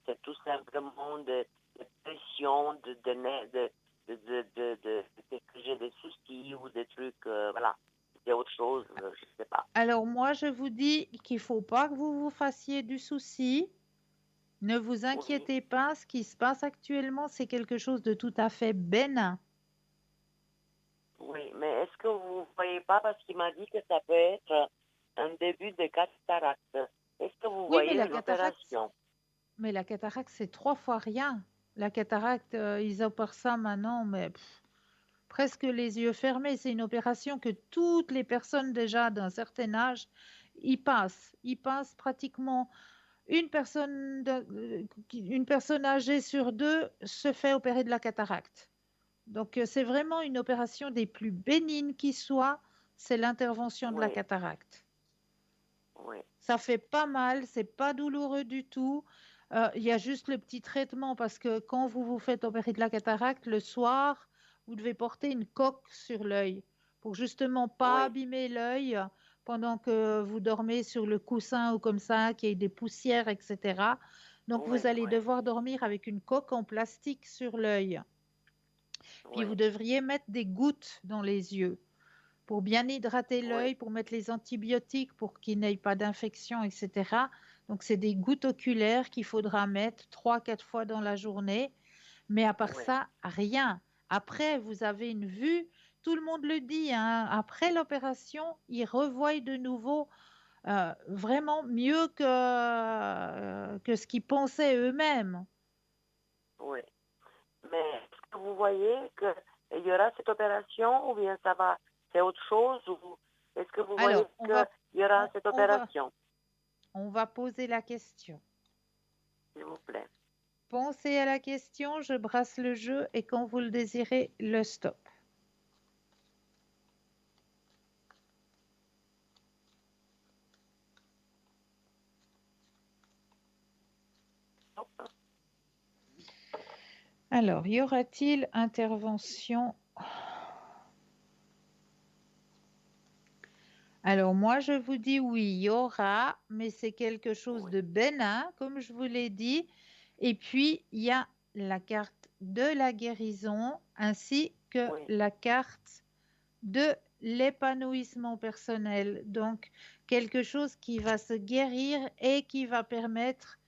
c'est tout simplement de pression, que j'ai des soucis ou des trucs, voilà. C'est autre chose, je ne sais pas. Alors moi, je vous dis qu'il faut pas que vous vous fassiez du souci. Ne vous Oui, inquiétez pas. Ce qui se passe actuellement, c'est quelque chose de tout à fait bénin. oui, mais est-ce que vous ne voyez pas, parce qu'il m'a dit que ça peut être un début de cataracte. Est-ce que vous Oui, voyez une opération? mais la cataracte, c'est 3 fois rien. La cataracte, ils opèrent ça maintenant, mais presque les yeux fermés. C'est une opération que toutes les personnes déjà d'un certain âge y passent. Y passent pratiquement une personne âgée sur 2 se fait opérer de la cataracte. Donc, c'est vraiment une opération des plus bénignes qui soit, c'est l'intervention de la Oui, cataracte. oui, Ça fait pas mal, c'est pas douloureux du tout. Il y a juste le petit traitement parce que quand vous vous faites opérer de la cataracte, le soir, vous devez porter une coque sur l'œil pour justement pas oui, abîmer l'œil pendant que vous dormez sur le coussin ou comme ça, qu'il y ait des poussières, etc. Donc, oui, vous allez oui, devoir dormir avec une coque en plastique sur l'œil. Puis, oui, vous devriez mettre des gouttes dans les yeux pour bien hydrater oui, l'œil, pour mettre les antibiotiques, pour qu'il n'ait pas d'infection, etc. Donc, c'est des gouttes oculaires qu'il faudra mettre 3, 4 fois dans la journée. Mais à part oui, ça, rien. Après, vous avez une vue, tout le monde le dit, hein, après l'opération, ils revoient de nouveau vraiment mieux que ce qu'ils pensaient eux-mêmes. oui. Mais est-ce que vous voyez qu'il y aura cette opération ou bien ça va, c'est autre chose ou est-ce que vous voyez Alors, qu'il y aura on, cette on va, opération, on va poser la question. s'il vous plaît? Pensez à la question, je brasse le jeu et quand vous le désirez, le stop. Top. Alors, y aura-t-il intervention? Alors, moi, je vous dis oui, il y aura, mais c'est quelque chose Oui, de bénin, comme je vous l'ai dit. Et puis, il y a la carte de la guérison ainsi que oui, la carte de l'épanouissement personnel. Donc, quelque chose qui va se guérir et qui va permettre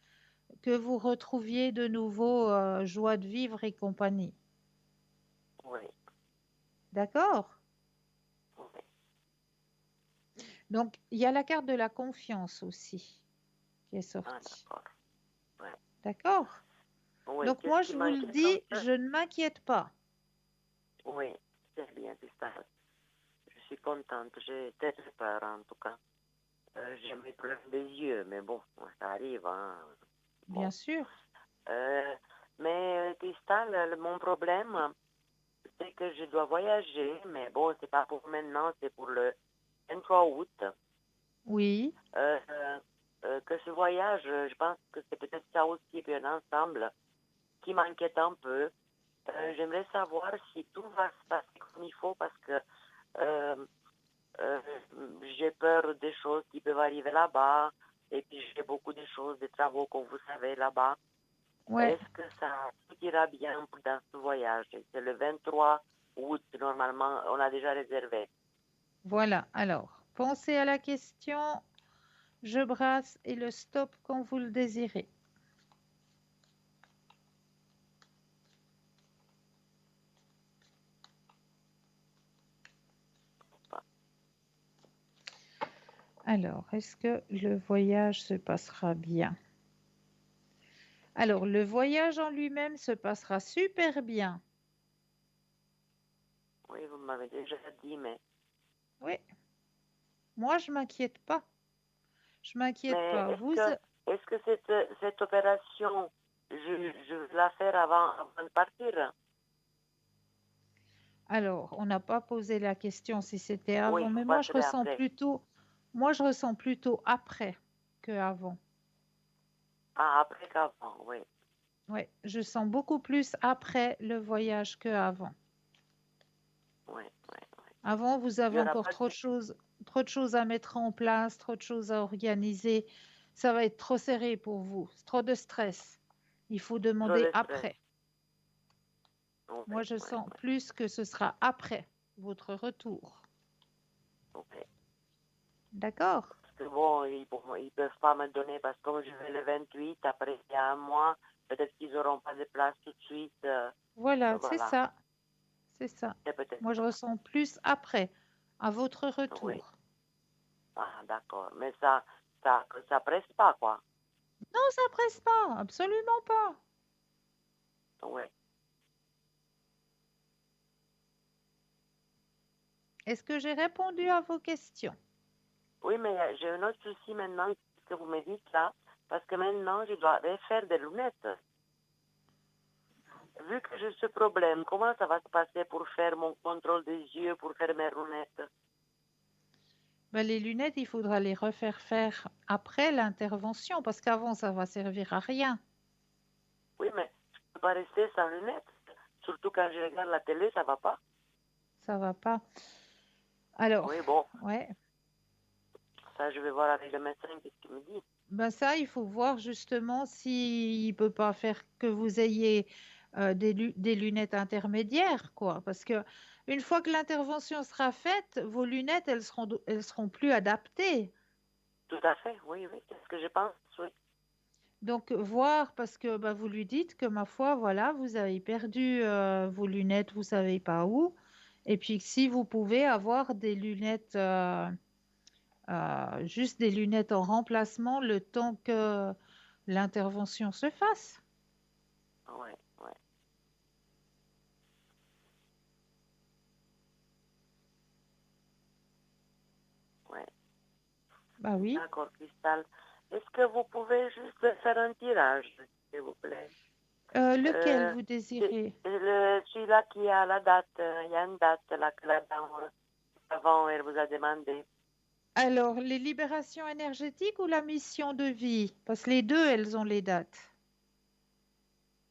que vous retrouviez de nouveau joie de vivre et compagnie. oui, D'accord? oui. Donc, il y a la carte de la confiance aussi qui est Ah, sortie. d'accord. Ouais. D'accord? Oui, Donc, qu'est-ce moi, qui je vous le m'inquiète un dis, peu? je ne m'inquiète pas. Oui, c'est bien, c'est ça. Je suis contente. J'ai très peur, en tout cas. J'ai mes problèmes des yeux, mais bon, ça arrive, hein. Bien Bon. sûr. Mais Cristal, mon problème, c'est que je dois voyager, mais bon, c'est pas pour maintenant, c'est pour le 23 août. Oui. Que ce voyage, je pense que c'est peut-être ça aussi, puis un ensemble qui m'inquiète un peu. J'aimerais savoir si tout va se passer comme il faut parce que euh, euh, j'ai peur des choses qui peuvent arriver là-bas et puis j'ai beaucoup de choses, des travaux, comme vous savez, là-bas. Ouais. Est-ce que ça tout ira bien dans ce voyage? C'est le 23 août, normalement, on a déjà réservé. Voilà. Alors, pensez à la question. Je brasse et le stop quand vous le désirez. Alors, est-ce que le voyage se passera bien? Alors, le voyage en lui-même se passera super bien. Oui, vous m'avez déjà dit, mais Oui. Moi, je m'inquiète pas. Je m'inquiète Mais pas. Vous, est-ce que cette opération, je veux la faire avant de partir? alors, on n'a pas posé la question si c'était Oui, avant, vous mais passerez après. moi, je ressens plutôt après que avant. Ah, après qu'avant, oui. Oui, je sens beaucoup plus après le voyage que avant. Oui, oui, oui. Avant, vous Il avez n'y aura encore pas de... trop de choses à mettre en place, trop de choses à organiser. Ça va être trop serré pour vous, c'est trop de stress. Il faut trop demander de stress. après. Oui, Moi, je oui, sens oui, plus que ce sera après votre retour. oui. D'accord? Parce que bon, ils peuvent pas me donner, parce que comme je vais le 28, après il y a un mois, peut-être qu'ils n'auront pas de place tout de suite. Voilà, c'est Voilà, ça. C'est ça. c'est peut-être Moi, je ça. ressens plus après, à votre Oui, retour. ah, d'accord. Mais ça presse pas, quoi. Non, ça presse pas, absolument pas. Oui. Est-ce que j'ai répondu à vos questions? Oui, mais j'ai un autre souci maintenant, ce que vous me dites là, parce que maintenant, je dois refaire des lunettes. Vu que j'ai ce problème, comment ça va se passer pour faire mon contrôle des yeux, pour faire mes lunettes? Ben, les lunettes, il faudra les refaire faire après l'intervention, parce qu'avant, ça va servir à rien. Oui, mais je ne peux pas rester sans lunettes. Surtout quand je regarde la télé, ça va pas. Ça va pas. Alors, Oui, bon, ouais. ça, je vais voir avec le médecin, qu'est-ce qu'il me dit. Ben ça, il faut voir justement s'il ne peut pas faire que vous ayez des lunettes intermédiaires, quoi. Parce que une fois que l'intervention sera faite, vos lunettes, elles seront plus adaptées. Tout à fait, oui, oui, c'est ce que je pense, oui. Donc, voir, parce que bah, vous lui dites que, ma foi, voilà, vous avez perdu vos lunettes, vous savez pas où. Et puis, si vous pouvez avoir des lunettes, juste des lunettes en remplacement, le temps que l'intervention se fasse. Oui, oui, oui. Bah oui. D'accord, Cristal. Est-ce que vous pouvez juste faire un tirage, s'il vous plaît? Lequel Euh, vous désirez? Celui-là qui a la date, il y a une date là que la dame avant elle vous a demandé. Alors, les libérations énergétiques ou la mission de vie? Parce que les deux, elles ont les dates.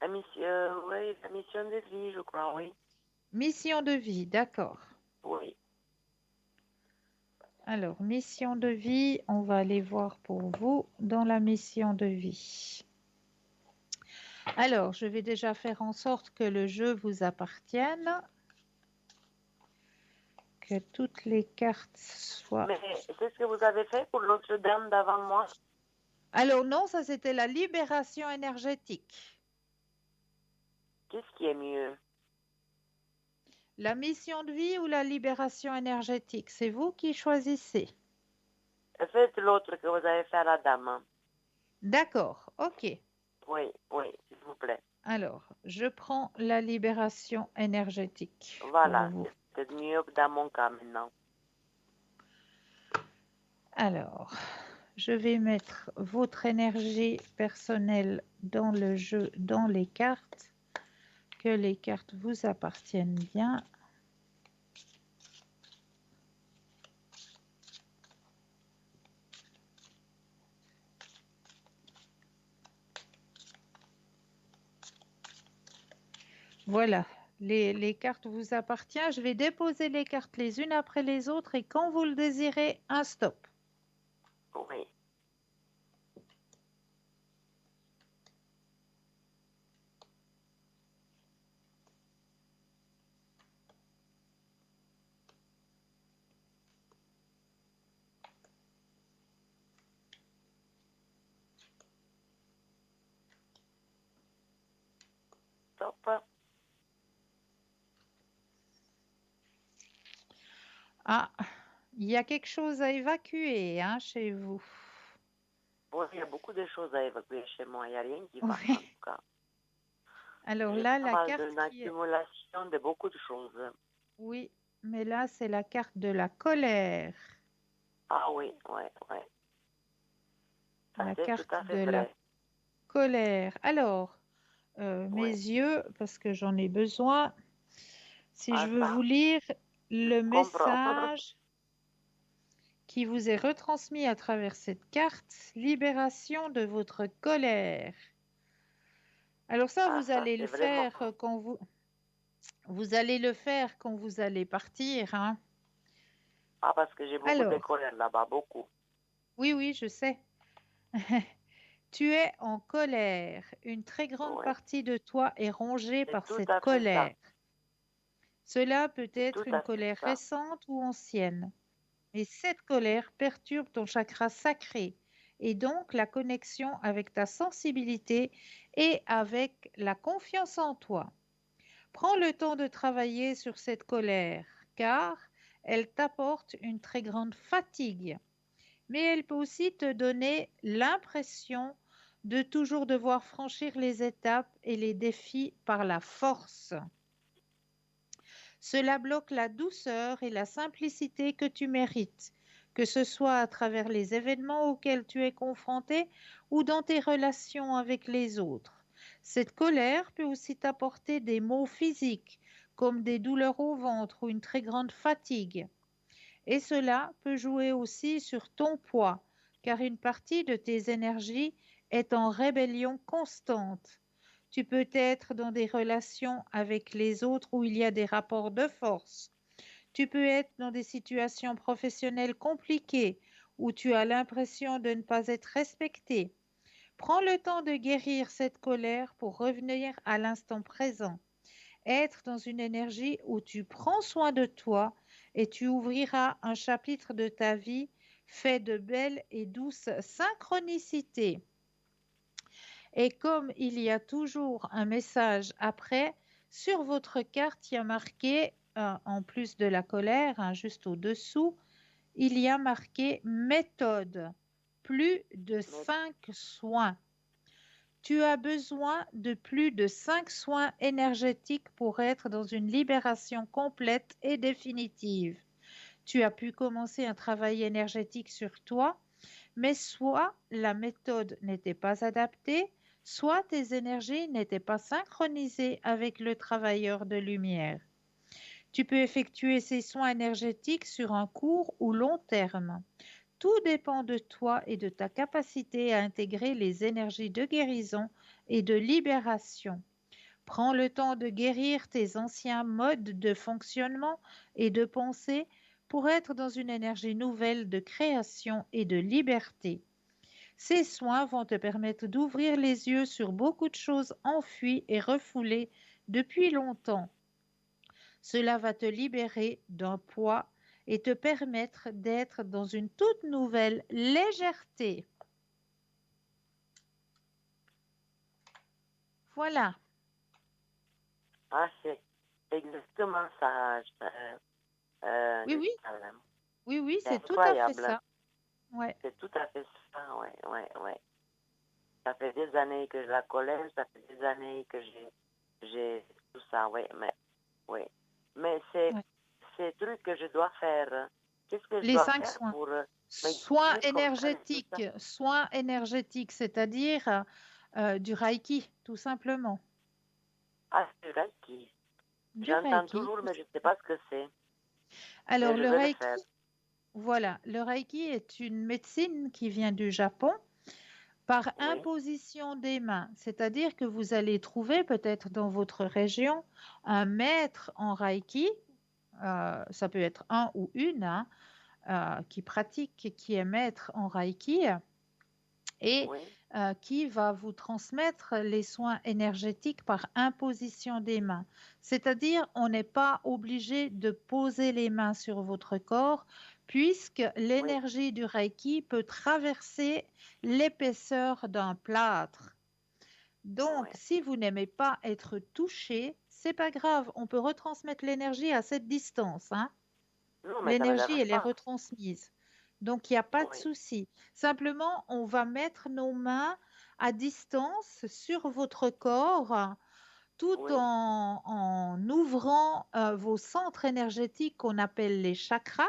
Oui, la mission de vie, je crois, oui. Mission de vie, d'accord. Oui. Alors, mission de vie, on va aller voir pour vous dans la mission de vie. Alors, je vais déjà faire en sorte que le jeu vous appartienne, que toutes les cartes soient... Mais c'est ce que vous avez fait pour l'autre dame d'avant moi? Alors non, ça c'était la libération énergétique. Qu'est-ce qui est mieux? La mission de vie ou la libération énergétique, c'est vous qui choisissez. Faites l'autre que vous avez fait à la dame. D'accord, ok. Oui, oui, s'il vous plaît. Alors, je prends la libération énergétique Voilà, pour vous. c'est mieux dans mon cas maintenant. Alors, je vais mettre votre énergie personnelle dans le jeu, dans les cartes, que les cartes vous appartiennent bien. Voilà, les cartes vous appartiennent. Je vais déposer les cartes les unes après les autres et quand vous le désirez, un stop. Oui. Stop. Ah, il y a quelque chose à évacuer hein, chez vous. Oui, il y a beaucoup de choses à évacuer chez moi. Il n'y a rien qui va, Oui. en tout cas. Alors J'ai là, pas la mal carte d'une qui est... accumulation de beaucoup de choses. Oui, mais là, c'est la carte de la colère. Ah oui, oui, oui. Ça, La c'est tout carte à fait de la vrai. colère. Alors, mes Oui. yeux, parce que j'en ai besoin, si je Ah, veux ça, vous lire le je comprends. message qui vous est retransmis à travers cette carte, libération de votre colère. Alors ça, Ah, vous ça, allez c'est le vraiment... faire quand vous allez le faire quand vous allez partir, hein. Ah, parce que j'ai beaucoup de Alors, colère là-bas, beaucoup. oui, je sais. Tu es en colère. Une très grande Oui, partie de toi est rongée c'est par tout cette à fait ça. colère. Cela peut C'est tout être une à fait colère ça. récente ou ancienne. Et cette colère perturbe ton chakra sacré et donc la connexion avec ta sensibilité et avec la confiance en toi. Prends le temps de travailler sur cette colère car elle t'apporte une très grande fatigue, mais elle peut aussi te donner l'impression de toujours devoir franchir les étapes et les défis par la force. Cela bloque la douceur et la simplicité que tu mérites, que ce soit à travers les événements auxquels tu es confronté ou dans tes relations avec les autres. Cette colère peut aussi t'apporter des maux physiques, comme des douleurs au ventre ou une très grande fatigue. Et cela peut jouer aussi sur ton poids, car une partie de tes énergies est en rébellion constante. Tu peux être dans des relations avec les autres où il y a des rapports de force. Tu peux être dans des situations professionnelles compliquées où tu as l'impression de ne pas être respecté. Prends le temps de guérir cette colère pour revenir à l'instant présent. Être dans une énergie où tu prends soin de toi et tu ouvriras un chapitre de ta vie fait de belles et douces synchronicités. Et comme il y a toujours un message après, sur votre carte, il y a marqué, en plus de la colère, hein, juste au-dessous, il y a marqué méthode, plus de Mais 5 soins. Tu as besoin de plus de 5 soins énergétiques pour être dans une libération complète et définitive. Tu as pu commencer un travail énergétique sur toi, mais soit la méthode n'était pas adaptée, soit tes énergies n'étaient pas synchronisées avec le travailleur de lumière. Tu peux effectuer ces soins énergétiques sur un court ou long terme. Tout dépend de toi et de ta capacité à intégrer les énergies de guérison et de libération. Prends le temps de guérir tes anciens modes de fonctionnement et de pensée pour être dans une énergie nouvelle de création et de liberté. Ces soins vont te permettre d'ouvrir les yeux sur beaucoup de choses enfuies et refoulées depuis longtemps. Cela va te libérer d'un poids et te permettre d'être dans une toute nouvelle légèreté. Voilà. Ah, c'est exactement ça. Oui, oui, Salem. oui, oui, C'est c'est tout à fait incroyable. ça. Ouais. C'est tout à fait ça, ouais, ouais, ouais. Ça fait des années que je la connais, ça fait des années que j'ai tout ça, ouais, ouais. Mais Ouais. ces trucs que je dois faire, qu'est-ce que je Les dois 5 faire soins. pour Soins me concentrer sur ça? énergétiques, c'est-à-dire du Reiki, tout simplement. Ah, c'est le Reiki. Du J'entends Reiki. toujours, mais je ne sais pas ce que c'est. Alors, Mais je le vais le faire. Reiki, voilà, le Reiki est une médecine qui vient du Japon par Oui, imposition des mains, c'est-à-dire que vous allez trouver peut-être dans votre région un maître en Reiki, ça peut être un ou une, hein, qui pratique, qui est maître en Reiki et oui, qui va vous transmettre les soins énergétiques par imposition des mains. C'est-à-dire, on n'est pas obligé de poser les mains sur votre corps puisque oui, l'énergie du Reiki peut traverser l'épaisseur d'un plâtre. Donc, oui. si vous n'aimez pas être touché, c'est pas grave, on peut retransmettre l'énergie à cette distance, hein. Non, mais ça ne me L'énergie, dérange elle est pas. retransmise. Donc, il n'y a pas de Oui, souci. Simplement, on va mettre nos mains à distance sur votre corps tout oui, en ouvrant vos centres énergétiques qu'on appelle les chakras,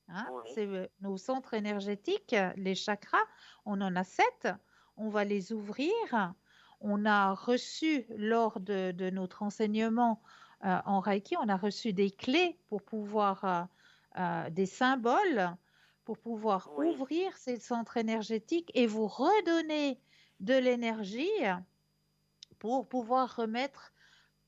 hein. oui, C'est nos centres énergétiques, les chakras. On en a 7. On va les ouvrir. On a reçu lors de notre enseignement en Reiki, on a reçu des clés pour pouvoir, des symboles pour pouvoir oui, ouvrir ces centres énergétiques et vous redonner de l'énergie pour pouvoir remettre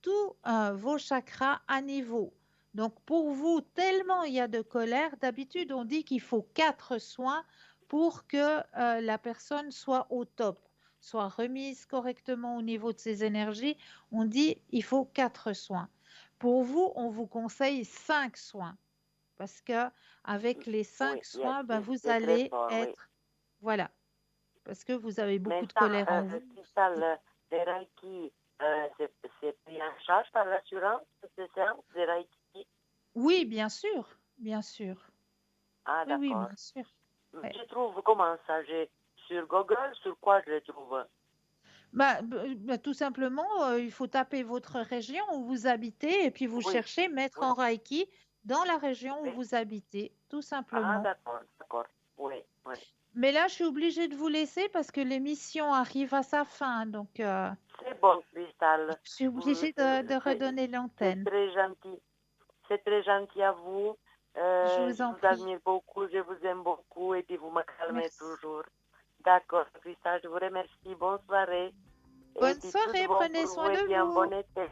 tous vos chakras à niveau. Donc pour vous, tellement il y a de colère, d'habitude on dit qu'il faut 4 soins pour que la personne soit au top, soit remise correctement au niveau de ses énergies. On dit il faut 4 soins. Pour vous, on vous conseille 5 soins parce que avec les 5 oui. soins, ben, vous C'est très allez fort, oui. être, voilà, parce que vous avez Mais beaucoup de ça, colère en vous. Cristal, les Reiki, c'est pris en charge par l'assurance, c'est ça, les Reiki? Oui, bien sûr, bien sûr. Ah, Oui, oui, d'accord. bien sûr. Ouais. Je trouve comment ça? Sur Google, sur quoi je les trouve? Tout simplement, il faut taper votre région où vous habitez et puis vous Oui, cherchez mettre oui, en Reiki dans la région où oui. vous habitez, tout Ah, simplement. d'accord, d'accord. Oui, oui. Mais là, je suis obligée de vous laisser parce que l'émission arrive à sa fin, donc C'est bon, Cristal. je suis Vous- obligée de C'est redonner c'est l'antenne. très gentil. C'est très gentil à vous. Je vous Je en vous prie. admire beaucoup, je vous aime beaucoup et puis vous me calmez Merci. toujours. D'accord, Cristal, je vous remercie. Bonne soirée. Et Bonne puis tout de soirée, bon prenez pour vous soin et de puis un vous. bon été.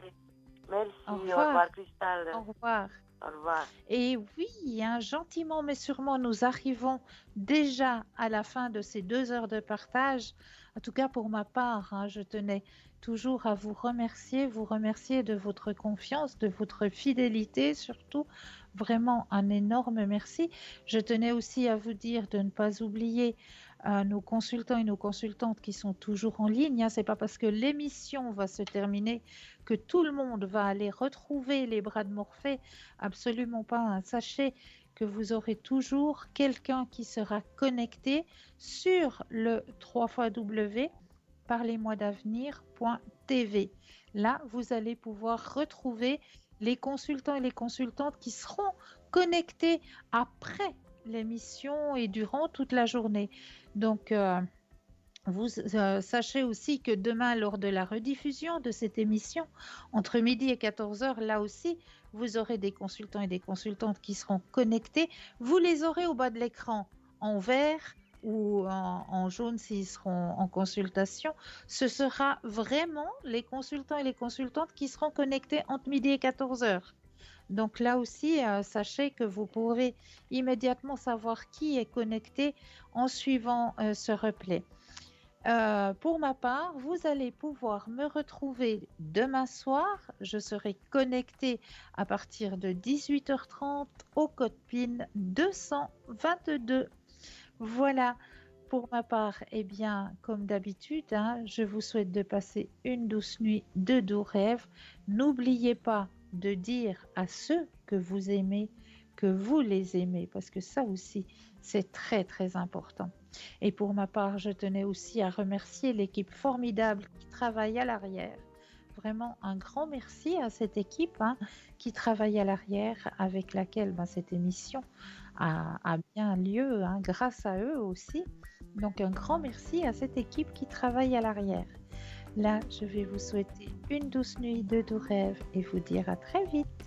Merci, Au au revoir. revoir Cristal. Au revoir. Au revoir. Et oui, hein, gentiment mais sûrement, nous arrivons déjà à la fin de ces 2 heures de partage. En tout cas, pour ma part, hein, je tenais toujours à vous remercier de votre confiance, de votre fidélité, surtout. Vraiment un énorme merci. Je tenais aussi à vous dire de ne pas oublier nos consultants et nos consultantes qui sont toujours en ligne, hein. C'est pas parce que l'émission va se terminer que tout le monde va aller retrouver les bras de Morphée. Absolument pas, hein. Sachez que vous aurez toujours quelqu'un qui sera connecté sur le 3xw parlez-moi-d'avenir.tv. Là, vous allez pouvoir retrouver les consultants et les consultantes qui seront connectés après l'émission et durant toute la journée. Donc, vous sachez aussi que demain, lors de la rediffusion de cette émission, entre midi et 14 heures, là aussi, vous aurez des consultants et des consultantes qui seront connectés. Vous les aurez au bas de l'écran en vert ou en jaune s'ils seront en consultation, ce sera vraiment les consultants et les consultantes qui seront connectés entre midi et 14 heures. Donc là aussi, sachez que vous pourrez immédiatement savoir qui est connecté en suivant ce replay. Pour ma part, vous allez pouvoir me retrouver demain soir. Je serai connectée à partir de 18h30 au code PIN 222. Voilà, pour ma part, eh bien, comme d'habitude, hein, je vous souhaite de passer une douce nuit, de doux rêves. N'oubliez pas de dire à ceux que vous aimez que vous les aimez, parce que ça aussi, c'est très, très important. Et pour ma part, je tenais aussi à remercier l'équipe formidable qui travaille à l'arrière. Vraiment un grand merci à cette équipe hein, qui travaille à l'arrière, avec laquelle cette émission a bien lieu, hein, grâce à eux aussi. Donc un grand merci à cette équipe qui travaille à l'arrière. Là, je vais vous souhaiter une douce nuit de doux rêves et vous dire à très vite.